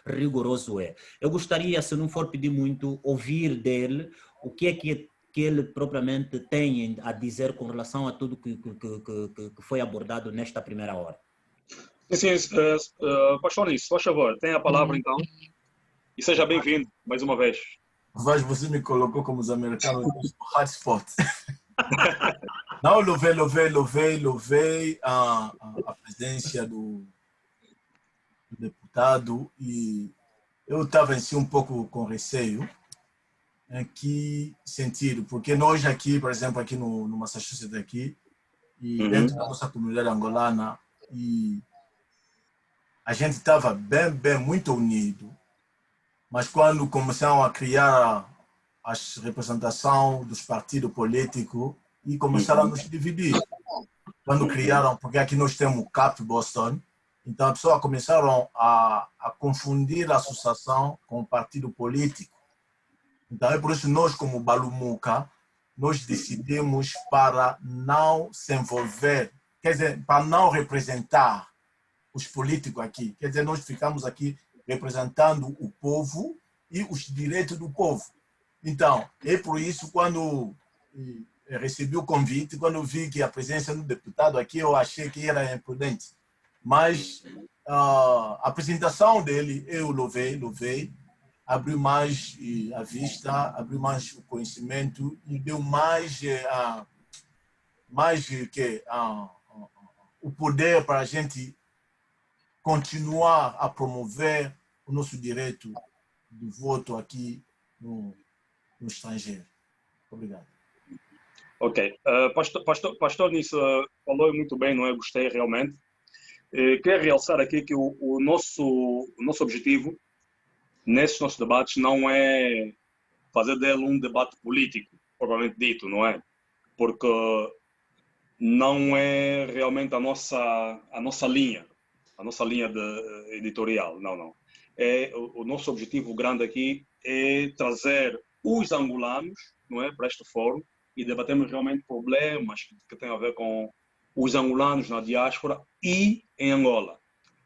rigoroso é. Eu gostaria, se não for pedir muito, ouvir dele o que é que ele propriamente tem a dizer com relação a tudo que foi abordado nesta primeira hora. Sim, pastor Nisso, por favor, tem a palavra então. E seja bem-vindo mais uma vez. Mas você me colocou como os americanos no hotspot. Não, louvei a presença do deputado e eu estava em si um pouco com receio. Em que sentido? Porque nós aqui, por exemplo, aqui no Massachusetts aqui, e dentro da nossa comunidade angolana, e a gente estava muito unido, mas quando começaram a criar a representação dos partidos políticos e começaram a nos dividir. Quando criaram, porque aqui nós temos o CAP Boston, então as pessoas começaram a confundir a associação com o partido político. Então é por isso que nós, como Balumuka, nós decidimos para não se envolver, quer dizer, para não representar os políticos aqui. Quer dizer, nós ficamos aqui representando o povo e os direitos do povo. Então, é por isso, quando eu recebi o convite, quando vi que a presença do deputado aqui, eu achei que era imprudente. Mas a apresentação dele, eu louvei, abriu mais a vista, abriu mais o conhecimento e deu mais o poder para a gente continuar a promover o nosso direito de voto aqui no estrangeiro. Obrigado. Ok. Pastor nisso falou muito bem, não é? Gostei realmente. Quero realçar aqui que o nosso objetivo nesses nossos debates não é fazer dele um debate político, propriamente dito, não é? Porque não é realmente a nossa linha editorial, não. O nosso objetivo grande aqui é trazer os angolanos, não é, para este fórum e debatermos realmente problemas que têm a ver com os angolanos na diáspora e em Angola.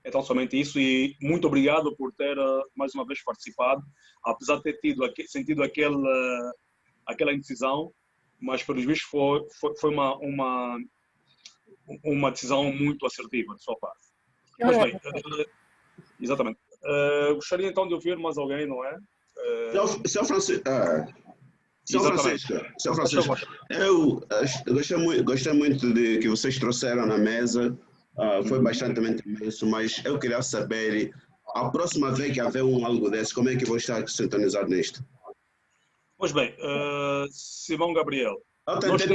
Então, somente isso, e muito obrigado por ter mais uma vez participado, apesar de ter sentido aquela indecisão, mas pelos vistos foi uma decisão muito assertiva de sua parte. Mas bem, exatamente. Gostaria então de ouvir mais alguém, não é? São Francisco, eu gostei muito de que vocês trouxeram na mesa, foi bastante imenso, mas eu queria saber, a próxima vez que haver algo desse, como é que vou estar sintonizado nisto? Pois bem, Simão Gabriel. Eu tentei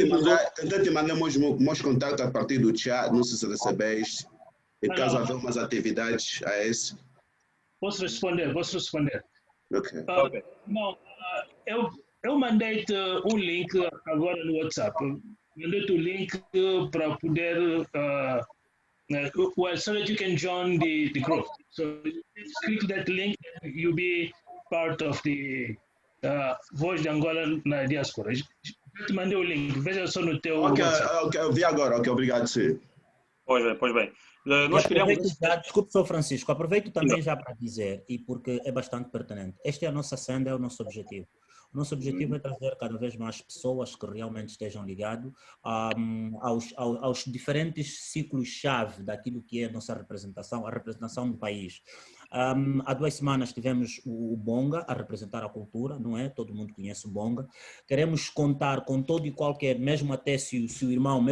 te mandar meus contatos a partir do chat, não sei se recebeste, e caso haver umas atividades a esse. Posso responder? Ok. Não, eu mandei-te um link agora no WhatsApp. Mandei-te o link para poder... so that you can join the group. So click that link, you'll be part of the Voz de Angola na diáspora. Eu te mandei o link, veja só no teu WhatsApp. Ok, eu vi agora, ok, obrigado, sim. Pois bem. Nós queríamos... Desculpe, Sr. Francisco, aproveito também já para dizer, e porque é bastante pertinente, esta é a nossa senda, é o nosso objetivo. O nosso objetivo é trazer cada vez mais pessoas que realmente estejam ligadas aos diferentes ciclos-chave daquilo que é a nossa representação, a representação do país. Há 2 semanas tivemos o Bonga a representar a cultura, não é? Todo mundo conhece o Bonga. Queremos contar com todo e qualquer, mesmo até se o irmão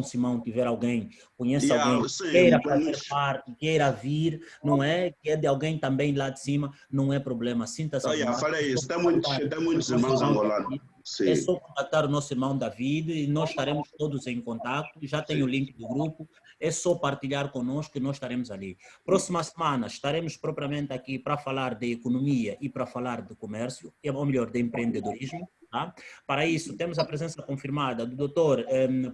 Simão tiver alguém, conhece alguém, queira fazer parte, queira vir, não é? Que é de alguém também lá de cima, não é problema. Sinta-se. Falei isso, tem muitos irmãos angolanos. Sim. É só contactar o nosso irmão David e nós estaremos todos em contato. Já tem o link do grupo, é só partilhar conosco e nós estaremos ali. Próxima semana estaremos propriamente aqui para falar de economia e para falar de comércio, ou melhor, de empreendedorismo. Tá? Para isso, temos a presença confirmada do doutor Hernani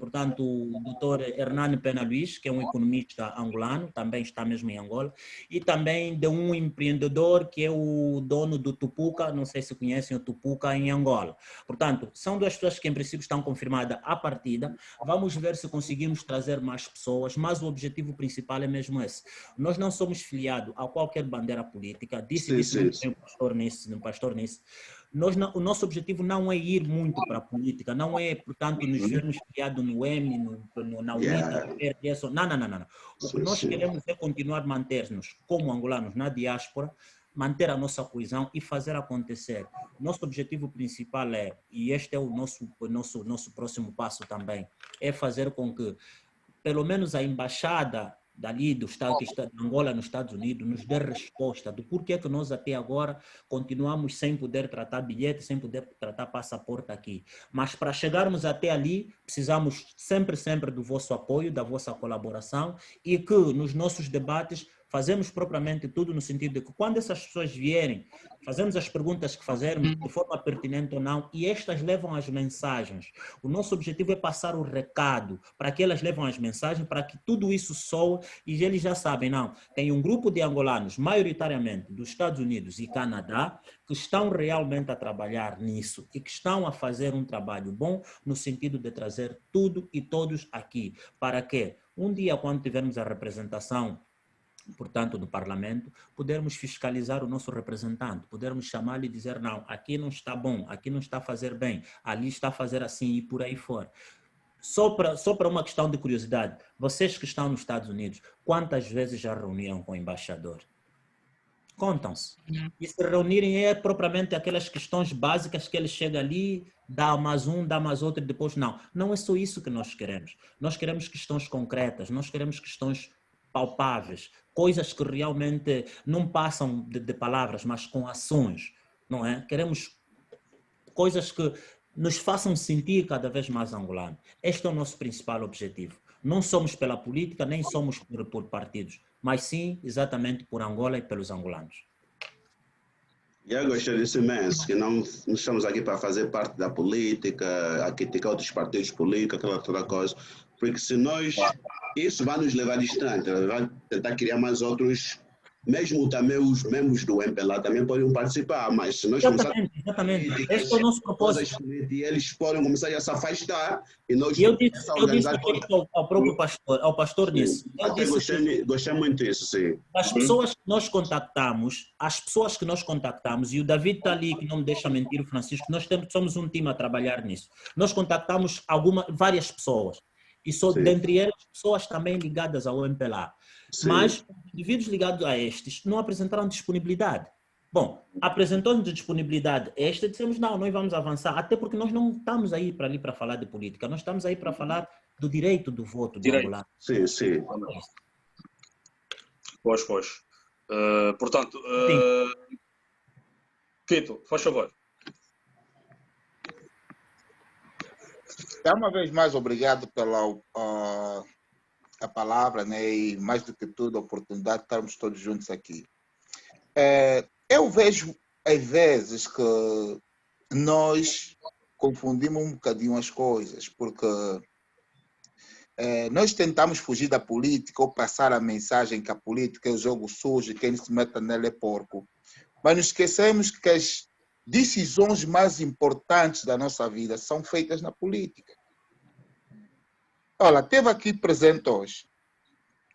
Pena Luiz, que é um economista angolano, também está mesmo em Angola, e também de um empreendedor que é o dono do Tupuca, não sei se conhecem o Tupuca em Angola. Portanto, são 2 pessoas que em princípio estão confirmadas à partida. Vamos ver se conseguimos trazer mais pessoas, mas o objetivo principal é mesmo esse. Nós não somos filiados a qualquer bandeira política, disse o pastor Nice. O nosso objetivo não é ir muito para a política, não é, portanto, nos vermos filiados no M, na UNITA, não. O que nós queremos é continuar a manter-nos como angolanos na diáspora, manter a nossa coesão e fazer acontecer. Nosso objetivo principal e este é o nosso próximo passo também, é fazer com que, pelo menos a embaixada dali do Estado que está de Angola nos Estados Unidos nos dê resposta do porquê que nós até agora continuamos sem poder tratar bilhete, sem poder tratar passaporte aqui. Mas para chegarmos até ali, precisamos sempre do vosso apoio, da vossa colaboração e que nos nossos debates fazemos propriamente tudo no sentido de que quando essas pessoas vierem, fazemos as perguntas que fazermos de forma pertinente ou não e estas levam as mensagens. O nosso objetivo é passar o recado para que elas levam as mensagens, para que tudo isso soe e eles já sabem, não, tem um grupo de angolanos, maioritariamente dos Estados Unidos e Canadá, que estão realmente a trabalhar nisso e que estão a fazer um trabalho bom no sentido de trazer tudo e todos aqui, para que um dia quando tivermos a representação, portanto, do parlamento, podermos fiscalizar o nosso representante, podermos chamá-lo e dizer, não, aqui não está bom, aqui não está a fazer bem, ali está a fazer assim e por aí fora. Só para uma questão de curiosidade, vocês que estão nos Estados Unidos, quantas vezes já reuniram com o embaixador? contam-se. E se reunirem é propriamente aquelas questões básicas que eles chegam ali, dá mais um, dá mais outro e depois não. Não é só isso que nós queremos. Nós queremos questões concretas, nós queremos questões palpáveis, coisas que realmente não passam de palavras, mas com ações, não é? Queremos coisas que nos façam sentir cada vez mais angolanos. Este é o nosso principal objetivo. Não somos pela política, nem somos por partidos, mas sim exatamente por Angola e pelos angolanos. Eu gostei disso imenso, que não estamos aqui para fazer parte da política, a criticar outros partidos políticos, aquela toda coisa, porque se nós, isso vai nos levar distante, vai tentar criar mais outros, mesmo também os membros do MPLA também podem participar, mas se nós exatamente. Este é o nosso propósito. E eles podem começar a se afastar e nós... Eu disse ao próprio pastor, ao pastor disse. Gostei muito disso, sim. As pessoas que nós contactamos, e o David está ali, que não me deixa mentir, o Francisco, nós somos um time a trabalhar nisso. Nós contactamos várias pessoas, e dentre elas, pessoas também ligadas ao MPLA. Sim. Mas os indivíduos ligados a estes não apresentaram disponibilidade. Bom, apresentou-nos disponibilidade esta, dissemos não, nós vamos avançar, até porque nós não estamos aí para falar de política, nós estamos aí para falar do direito do voto do angolano. Sim, sim. Pois. Portanto, Quito, faz favor. Uma vez mais, obrigado pela a palavra, né? E mais do que tudo, a oportunidade de estarmos todos juntos aqui. Eu vejo, às vezes, que nós confundimos um bocadinho as coisas, porque nós tentamos fugir da política ou passar a mensagem que a política é o jogo sujo e quem se meta nele é porco. Mas nos esquecemos que as decisões mais importantes da nossa vida são feitas na política. Olha, teve aqui presente hoje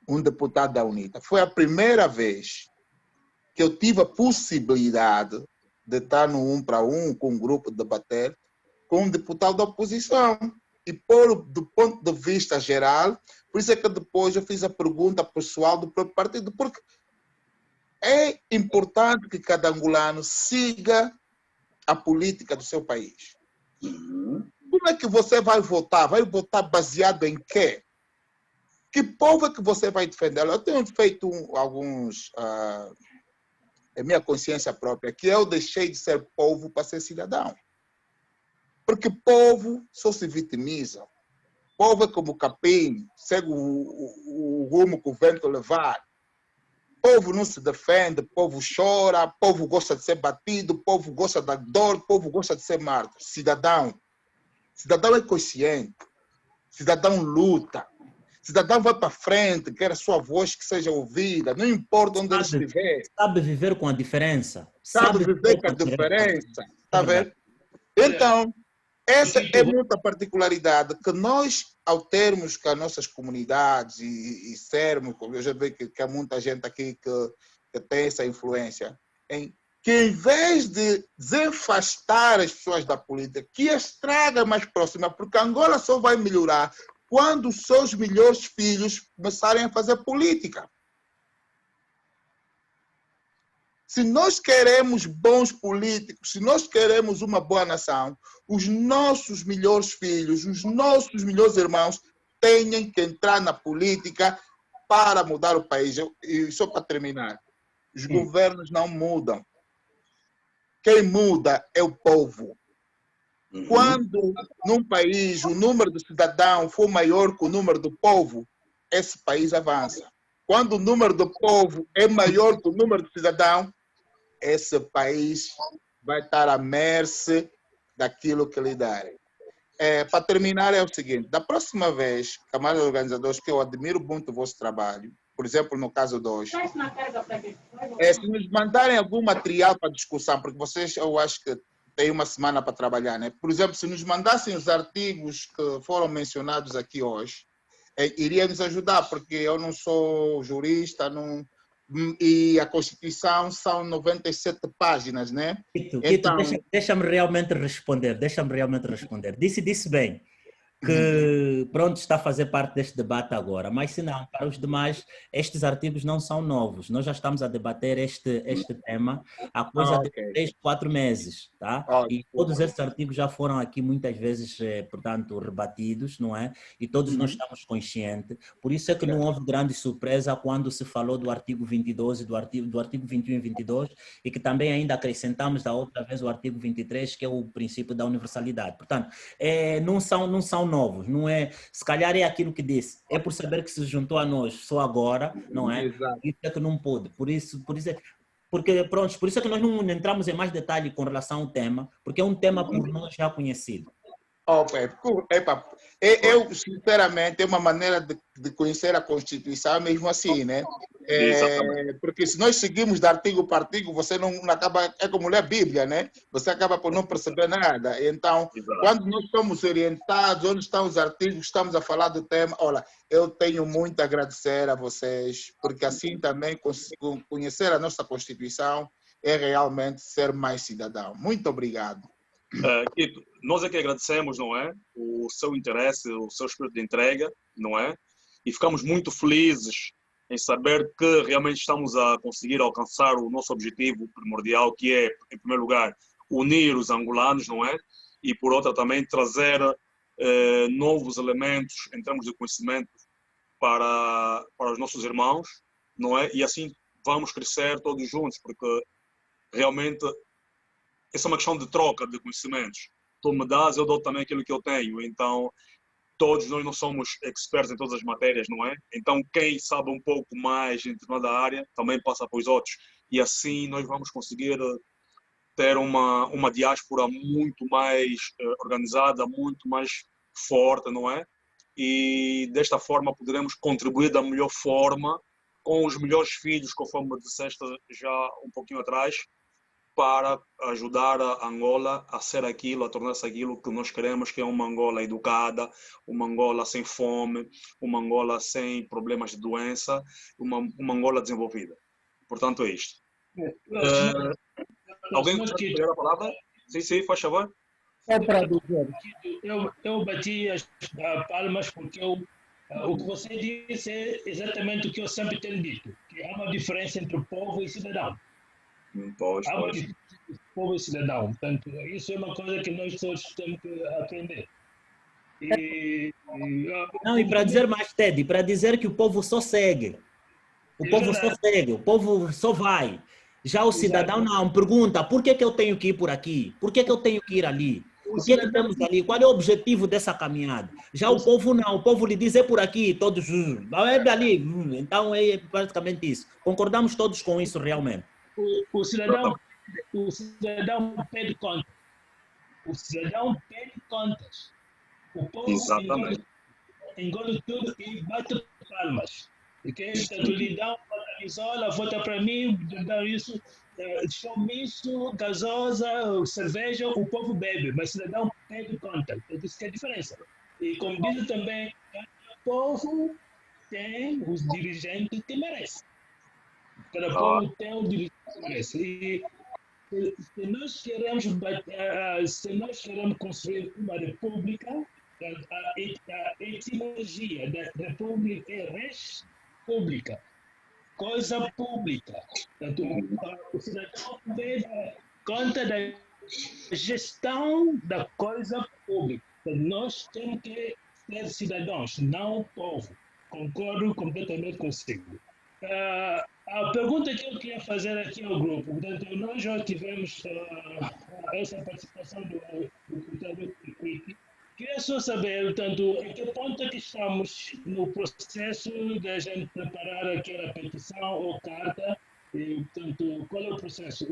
um deputado da UNITA. Foi a primeira vez que eu tive a possibilidade de estar no 1 para 1 com um grupo de debater com um deputado da oposição. E do ponto de vista geral, por isso é que depois eu fiz a pergunta pessoal do próprio partido, porque é importante que cada angolano siga a política do seu país. Como é que você vai votar? Vai votar baseado em quê? Que povo é que você vai defender? Eu tenho feito alguns... é minha consciência própria, que eu deixei de ser povo para ser cidadão. Porque povo só se vitimiza. Povo é como capim, segue o rumo que o vento levar. Povo não se defende, povo chora, povo gosta de ser batido, povo gosta da dor, povo gosta de ser mártir. Cidadão é consciente, cidadão luta, cidadão vai para frente, quer a sua voz que seja ouvida, não importa onde ele estiver. Sabe viver com a diferença. Sabe viver com a diferença, está vendo? Então, essa é muita particularidade que nós, ao termos com as nossas comunidades e sermos, eu já vejo que há muita gente aqui que tem essa influência, que em vez de desafastar as pessoas da política, que as traga mais próxima, porque Angola só vai melhorar quando os seus melhores filhos começarem a fazer política. Se nós queremos bons políticos, se nós queremos uma boa nação, os nossos melhores filhos, os nossos melhores irmãos têm que entrar na política para mudar o país. E só para terminar, os governos não mudam. Quem muda é o povo. Quando num país o número de cidadãos for maior que o número do povo, esse país avança. Quando o número do povo é maior que o número de cidadãos, esse país vai estar à mercê daquilo que lhe darem. Para terminar, é o seguinte: da próxima vez, camaradas organizadores, que eu admiro muito o vosso trabalho, por exemplo, no caso de hoje, se nos mandarem algum material para discussão, porque vocês, eu acho que têm uma semana para trabalhar, né? Por exemplo, se nos mandassem os artigos que foram mencionados aqui hoje, iria nos ajudar, porque eu não sou jurista, e a Constituição são 97 páginas, né? Então, deixa-me realmente responder, Disse bem. que pronto, está a fazer parte deste debate agora, mas se não, para os demais, estes artigos não são novos. Nós já estamos a debater este tema há coisa de 3, 4 meses, tá? E todos estes artigos já foram aqui muitas vezes, portanto, rebatidos, não é? E todos nós estamos conscientes. Por isso é que não houve grande surpresa quando se falou do artigo 22 e do artigo 21 e 22, e que também ainda acrescentamos da outra vez o artigo 23, que é o princípio da universalidade. Portanto, não são novos, não é? Se calhar é aquilo que disse, é por saber que se juntou a nós só agora, não é? Exato. Isso é que não pôde, por isso é que nós não entramos em mais detalhe com relação ao tema, porque é um tema por nós já conhecido. Eu, sinceramente, é uma maneira de conhecer a Constituição mesmo assim, né? Porque se nós seguimos de artigo para artigo, você não acaba, é como ler a Bíblia, né? Você acaba por não perceber nada. Então, quando nós estamos orientados, onde estão os artigos, estamos a falar do tema, olha, eu tenho muito a agradecer a vocês, porque assim também consigo conhecer a nossa Constituição é realmente ser mais cidadão. Muito obrigado. Quito, nós é que agradecemos, não é? O seu interesse, o seu espírito de entrega, não é? E ficamos muito felizes em saber que realmente estamos a conseguir alcançar o nosso objetivo primordial, que é, em primeiro lugar, unir os angolanos, não é? E, por outra, também trazer novos elementos em termos de conhecimento para os nossos irmãos, não é? E assim vamos crescer todos juntos, porque realmente essa é uma questão de troca de conhecimentos. Tu me dás, eu dou também aquilo que eu tenho. Então, todos nós não somos expertos em todas as matérias, não é? Então, quem sabe um pouco mais em determinada área, também passa para os outros. E assim nós vamos conseguir ter uma diáspora muito mais organizada, muito mais forte, não é? E desta forma poderemos contribuir da melhor forma com os melhores filhos, conforme disseste já um pouquinho atrás, para ajudar a Angola a ser aquilo, a tornar-se aquilo que nós queremos, que é uma Angola educada, uma Angola sem fome, uma Angola sem problemas de doença, uma Angola desenvolvida. Portanto, é isto. Alguém quer pegar a palavra? Sim, faz favor. É para dizer. Eu bati as palmas porque o que você disse é exatamente o que eu sempre tenho dito, que há uma diferença entre o povo e cidadão. Povo e cidadão. Portanto, isso é uma coisa que nós todos temos que aprender. E para dizer mais, Teddy, para dizer que o povo só segue. O povo só segue, o povo só vai. Já o cidadão não, pergunta, por que eu tenho que ir por aqui? Por que eu tenho que ir ali? O que temos ali? Qual é o objetivo dessa caminhada? Já o povo não, o povo lhe diz é por aqui, todos, é ali. Então é praticamente isso. Concordamos todos com isso realmente. O cidadão pede contas. O cidadão pede contas. O povo engole tudo e bate palmas. Porque lhe dá uma camisola, vota para mim, dá isso, chomiço, gasosa, cerveja, o povo bebe, mas o cidadão pede conta. Isso que é a diferença. E como diz também, o povo tem os dirigentes que merece. Cada povo tem um dirigente que merece. E se nós queremos construir uma república, a etimologia da república é res pública, coisa pública. Portanto, o cidadão deve conta da gestão da coisa pública. Portanto, nós temos que ser cidadãos, não o povo. Concordo completamente consigo. A pergunta que eu queria fazer aqui ao grupo, portanto, nós já tivemos essa participação do deputado Kikwete. Queria só saber, portanto, em que ponto é que estamos no processo de a gente preparar aquela petição ou carta, e, portanto, qual é o processo?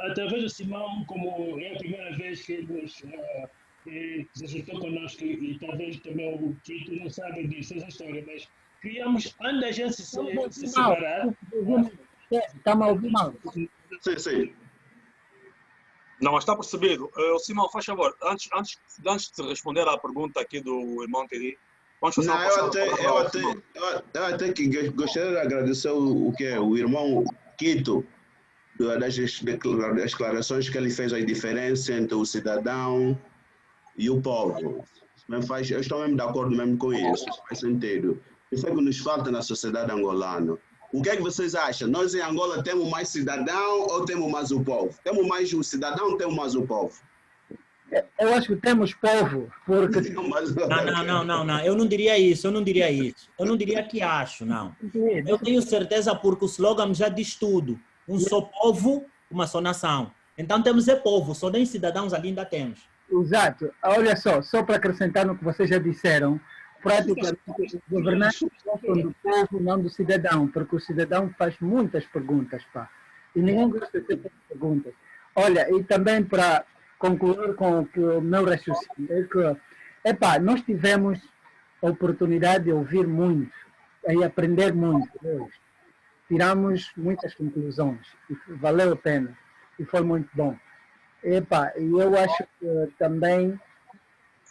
Através do Simão, como é a primeira vez que ele se juntou conosco, e talvez também o Tito não sabe disso, essa história, mas queríamos, antes da gente se separar... Está-me a ouvir mal? Sim. Não, mas está percebido. Simão, faz favor, antes de responder à pergunta aqui do irmão Teddy, vamos fazer eu até que gostaria de agradecer o irmão Quito, das declarações que ele fez, a diferença entre o cidadão e o povo. Eu estou mesmo de acordo mesmo com isso, faz sentido. Isso é que nos falta na sociedade angolana. O que é que vocês acham? Nós em Angola temos mais cidadão ou temos mais o povo? Temos mais o cidadão ou temos mais o povo? Eu acho que temos povo, porque... Não, eu não diria isso, eu não diria que acho, não. Eu tenho certeza porque o slogan já diz tudo. Um só povo, uma só nação. Então temos povo, só nem cidadãos ali ainda temos. Exato. Olha só para acrescentar no que vocês já disseram, praticamente os governantes gostam do povo, não do cidadão, porque o cidadão faz muitas perguntas, pá. E ninguém gosta de ter perguntas. Olha, e também para concluir com o meu raciocínio, é que, nós tivemos a oportunidade de ouvir muito e aprender muito hoje. Tiramos muitas conclusões e valeu a pena e foi muito bom. E eu acho que também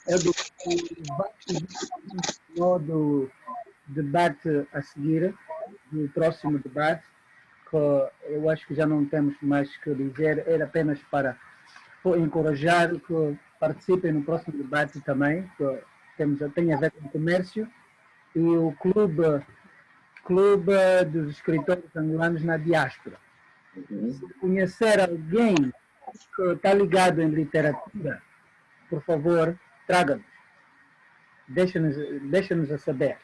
é do debate a seguir, do próximo debate, que eu acho que já não temos mais que dizer, era apenas para encorajar que participem no próximo debate também, que tem a ver com o comércio, e o Clube dos Escritores Angolanos na Diáspora. Se conhecer alguém que está ligado em literatura, por favor, traga-nos. Deixa-nos a saber.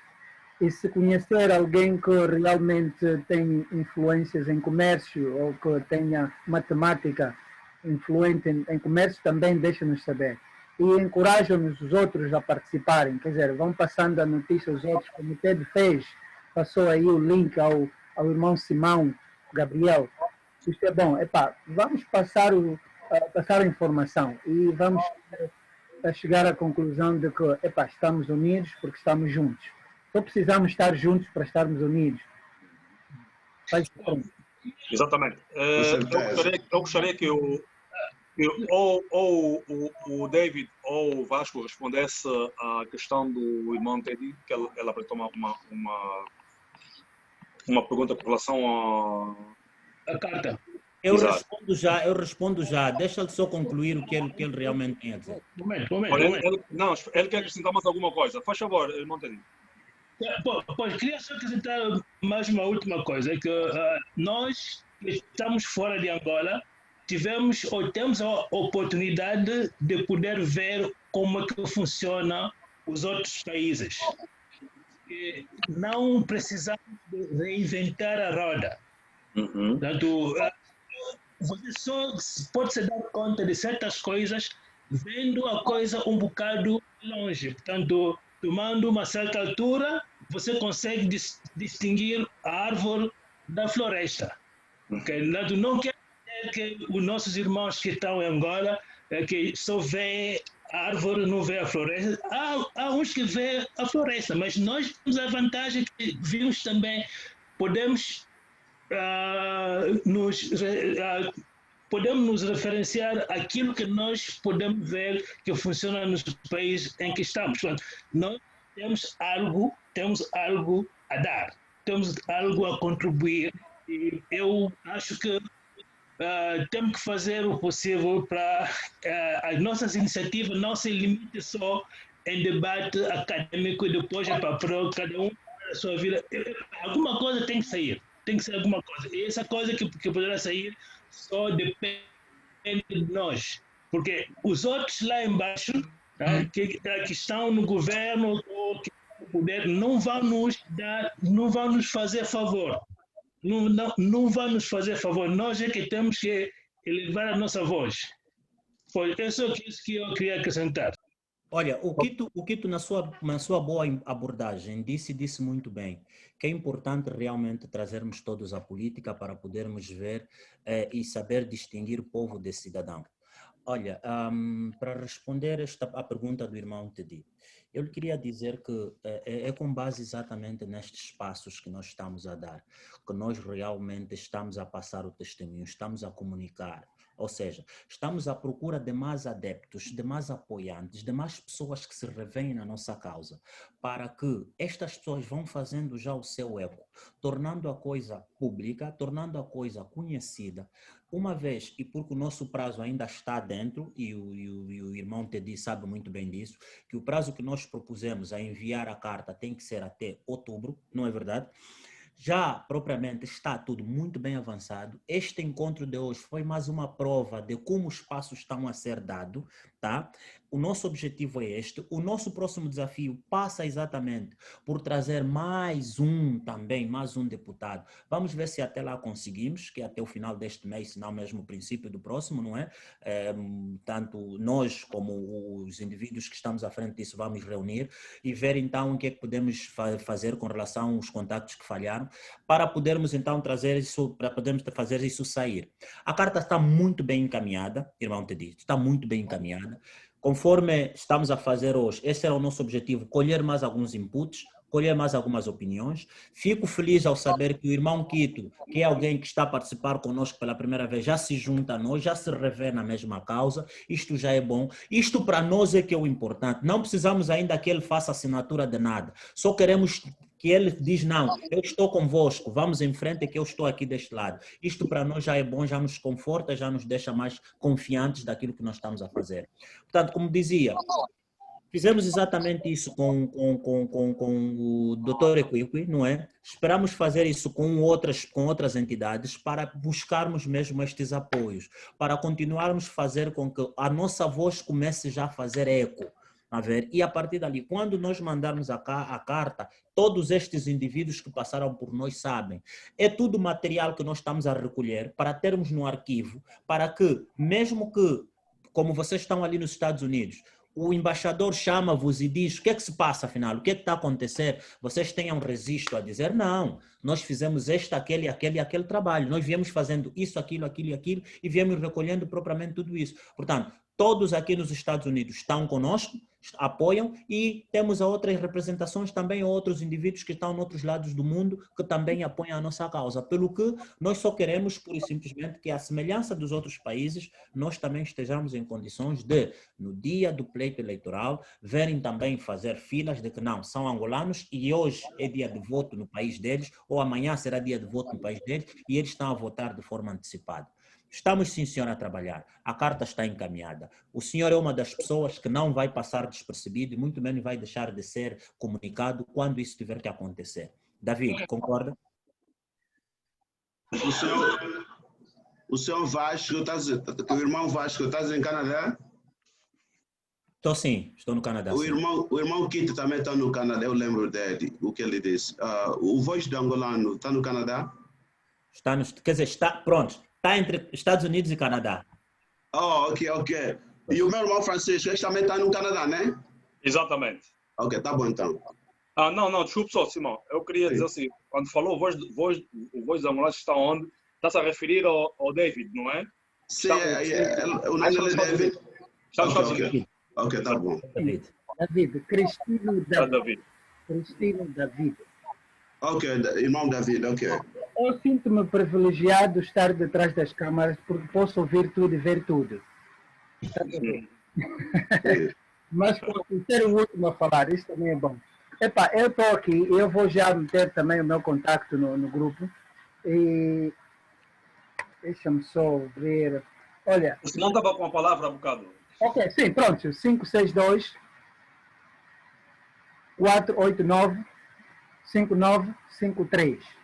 E se conhecer alguém que realmente tem influências em comércio ou que tenha matemática influente em comércio, também deixa-nos saber. E encorajam-nos os outros a participarem. Quer dizer, vão passando a notícia aos outros, como o Ted fez, passou aí o link ao irmão Simão Gabriel. Isto é bom. Vamos passar a informação e vamos chegar à conclusão de que estamos unidos porque estamos juntos. Só precisamos estar juntos para estarmos unidos. Exatamente. Eu gostaria que ou o David ou o Vasco respondesse à questão do irmão Teddy, que ela apresentou uma pergunta com relação à carta. Eu respondo já. Deixa ele só concluir o que ele realmente tem a dizer. Momento. Ele quer acrescentar mais alguma coisa. Faz favor, irmão Teddy. Pois, queria só acrescentar mais uma última coisa, que nós que estamos fora de Angola temos a oportunidade de poder ver como é que funciona os outros países. E não precisamos de reinventar a roda. Portanto, você só pode se dar conta de certas coisas vendo a coisa um bocado longe. Portanto, tomando uma certa altura, você consegue distinguir a árvore da floresta. Okay? Não quer dizer que os nossos irmãos que estão em Angola que só vê a árvore, não vê a floresta. Há uns que vê a floresta, mas nós temos a vantagem que vimos também, podemos nos referenciar àquilo que nós podemos ver que funciona nos países em que estamos. Portanto, nós temos algo a dar, temos algo a contribuir, e eu acho que temos que fazer o possível para as nossas iniciativas não se limitem só em debate acadêmico e depois para cada um a sua vida. Alguma coisa tem que sair. Tem que ser alguma coisa. E essa coisa que poderá sair só depende de nós. Porque os outros lá embaixo, que estão no governo ou que no poder, não vão nos fazer favor. Não vão nos fazer favor. Nós é que temos que elevar a nossa voz. Foi isso que eu queria acrescentar. Olha, o Quito na sua boa abordagem, disse muito bem que é importante realmente trazermos todos a política para podermos ver e saber distinguir o povo de cidadão. Olha, para responder a pergunta do irmão Teddy, eu lhe queria dizer que é com base exatamente nestes passos que nós estamos a dar, que nós realmente estamos a passar o testemunho, estamos a comunicar Ou seja, estamos à procura de mais adeptos, de mais apoiantes, de mais pessoas que se revêem na nossa causa, para que estas pessoas vão fazendo já o seu eco, tornando a coisa pública, tornando a coisa conhecida, uma vez, e porque o nosso prazo ainda está dentro, e o irmão Tedi sabe muito bem disso, que o prazo que nós propusemos a enviar a carta tem que ser até outubro, não é verdade? Já propriamente está tudo muito bem avançado. Este encontro de hoje foi mais uma prova de como os passos estão a ser dados, tá? O nosso objetivo é este. O nosso próximo desafio passa exatamente por trazer mais um deputado. Vamos ver se até lá conseguimos, que até o final deste mês, se não mesmo o princípio do próximo, não é? Tanto nós como os indivíduos que estamos à frente disso vamos reunir e ver então o que é que podemos fazer com relação aos contactos que falharam, para podermos então trazer isso, para podermos fazer isso sair. A carta está muito bem encaminhada, irmão Tedi, está muito bem encaminhada. Conforme estamos a fazer hoje, esse era o nosso objetivo, colher mais alguns inputs, colher mais algumas opiniões. Fico feliz ao saber que o irmão Quito, que é alguém que está a participar conosco pela primeira vez, já se junta a nós, já se revê na mesma causa. Isto já é bom. Isto para nós é que é o importante. Não precisamos ainda que ele faça assinatura de nada. Só queremos que ele diz, não, eu estou convosco, vamos em frente, que eu estou aqui deste lado. Isto para nós já é bom, já nos conforta, já nos deixa mais confiantes daquilo que nós estamos a fazer. Portanto, como dizia, fizemos exatamente isso com o Dr. Equipe, não é? Esperamos fazer isso com outras entidades para buscarmos mesmo estes apoios, para continuarmos a fazer com que a nossa voz comece já a fazer eco. A ver? E a partir dali, quando nós mandarmos a carta, todos estes indivíduos que passaram por nós sabem. É tudo material que nós estamos a recolher para termos no arquivo, para que, mesmo que, como vocês estão ali nos Estados Unidos, o embaixador chama-vos e diz o que é que se passa afinal, o que é que está a acontecer, vocês tenham registro a dizer, não, nós fizemos aquele trabalho, nós viemos fazendo isso, aquilo e viemos recolhendo propriamente tudo isso. Portanto, todos aqui nos Estados Unidos estão conosco, apoiam, e temos outras representações também, outros indivíduos que estão em outros lados do mundo que também apoiam a nossa causa. Pelo que nós só queremos, pura e simplesmente, que, à semelhança dos outros países, nós também estejamos em condições de, no dia do pleito eleitoral, verem também fazer filas de que não, são angolanos e hoje é dia de voto no país deles, ou amanhã será dia de voto no país deles, e eles estão a votar de forma antecipada. Estamos, sim, senhor, a trabalhar. A carta está encaminhada. O senhor é uma das pessoas que não vai passar despercebido e muito menos vai deixar de ser comunicado quando isso tiver que acontecer. David, concorda? O senhor Vasco, o irmão Vasco, está em Canadá? Estou sim, estou no Canadá. O irmão Quito também está no Canadá, eu lembro dele, o que ele disse. O Voz do Angolano está no Canadá? Quer dizer, pronto. Está entre Estados Unidos e Canadá. Oh, ok. E o meu irmão Francisco, ele também está no Canadá, né? Exatamente. Ok, tá bom então. Não, desculpe só, Simão. Eu queria dizer assim, quando falou o voz do Angolano está onde? Está-se a referir ao David, não é? Sim, o nome dele é David. Está nos Estados Unidos. Ok, tá bom. David, Cristino David. Cristino David. Ok, irmão David, ok. Eu sinto-me privilegiado estar detrás das câmaras porque posso ouvir tudo e ver tudo. Mas por ser o último a falar, isso também é bom. Epá, eu estou aqui, eu vou já meter também o meu contacto no grupo. E deixa-me só ver. Olha. O Simão estava com a palavra há bocado. Ok, sim, pronto. 562 489 5953.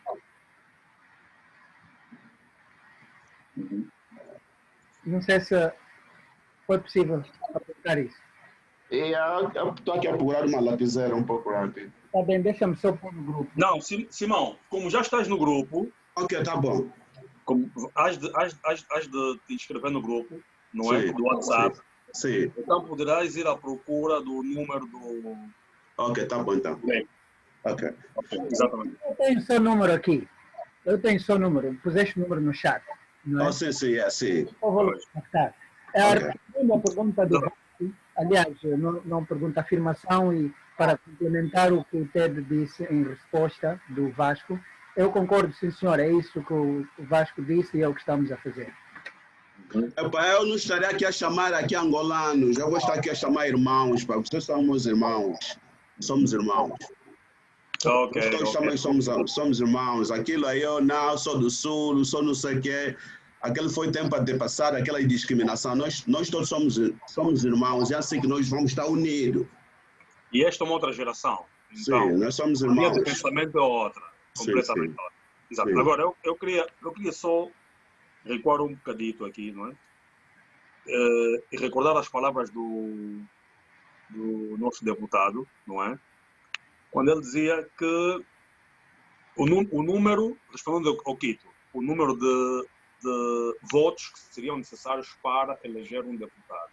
Não sei se foi possível aplicar isso. Eu estou aqui a procurar uma lapiseira um pouco rápido. Tá bem, deixa-me só pôr no grupo. Não, Simão, como já estás no grupo... Ok, tá bom. Has de te inscrever no grupo, não é? Do WhatsApp. Sim. Então poderás ir à procura do número do... Ok, tá bom então. Bem. Ok. Exatamente. Eu tenho seu número aqui. Puseste o número no chat. Não é? Sim. Eu vou contactar. Uma pergunta do Vasco, aliás, não pergunta afirmação, e para complementar o que o Ted disse em resposta do Vasco, eu concordo, sim senhor, é isso que o Vasco disse e é o que estamos a fazer. Epá, eu não estaria aqui a chamar aqui angolanos, eu vou estar aqui a chamar irmãos, para vocês somos irmãos. Somos irmãos. Ok. Todos também somos irmãos. Aquilo aí, eu não sou do sul, sou não sei o quê. Aquele foi tempo antepassado, aquela discriminação. Nós todos somos irmãos, é assim que nós vamos estar unidos. E esta é uma outra geração. Então, sim, nós somos a linha irmãos. de pensamento é outra, completamente sim. outra. Exato. Sim. Agora, eu queria só recuar um bocadito aqui, não é? E recordar as palavras do nosso deputado, não é? Quando ele dizia que o número, respondendo ao Quito, o número de votos que seriam necessários para eleger um deputado.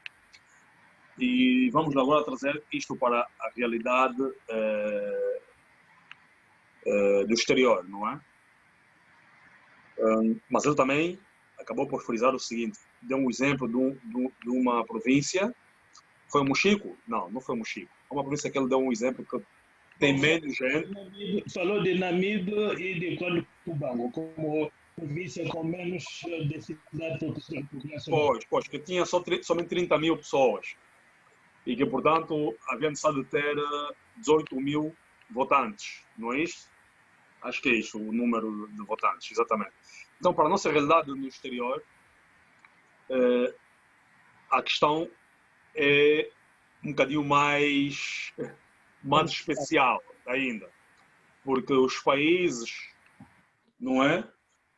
E vamos agora trazer isto para a realidade do exterior, não é? Mas ele também acabou por frisar o seguinte, deu um exemplo de uma província, foi Mochico? Não foi Mochico. É uma província que ele deu um exemplo que tem menos gente. Falou de Namíbia e de Cubango, como província com menos densidade populacional. Pois, que tinha somente 30 mil pessoas e que, portanto, havia necessidade de ter 18 mil votantes, não é isso? Acho que é isso, o número de votantes, exatamente. Então, para a nossa realidade no exterior, a questão é um bocadinho mais especial ainda, porque os países, não é?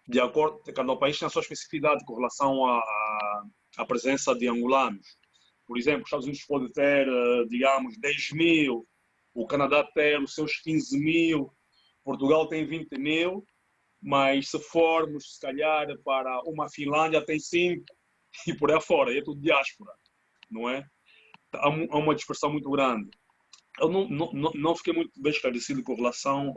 De acordo, cada país tem a sua especificidade com relação à presença de angolanos. Por exemplo, os Estados Unidos pode ter, digamos, 10 mil, o Canadá ter os seus 15 mil, Portugal tem 20 mil, mas se formos, se calhar, para uma Finlândia tem 5 e por aí fora, é tudo diáspora, não é? Há uma dispersão muito grande. Eu não fiquei muito bem esclarecido com relação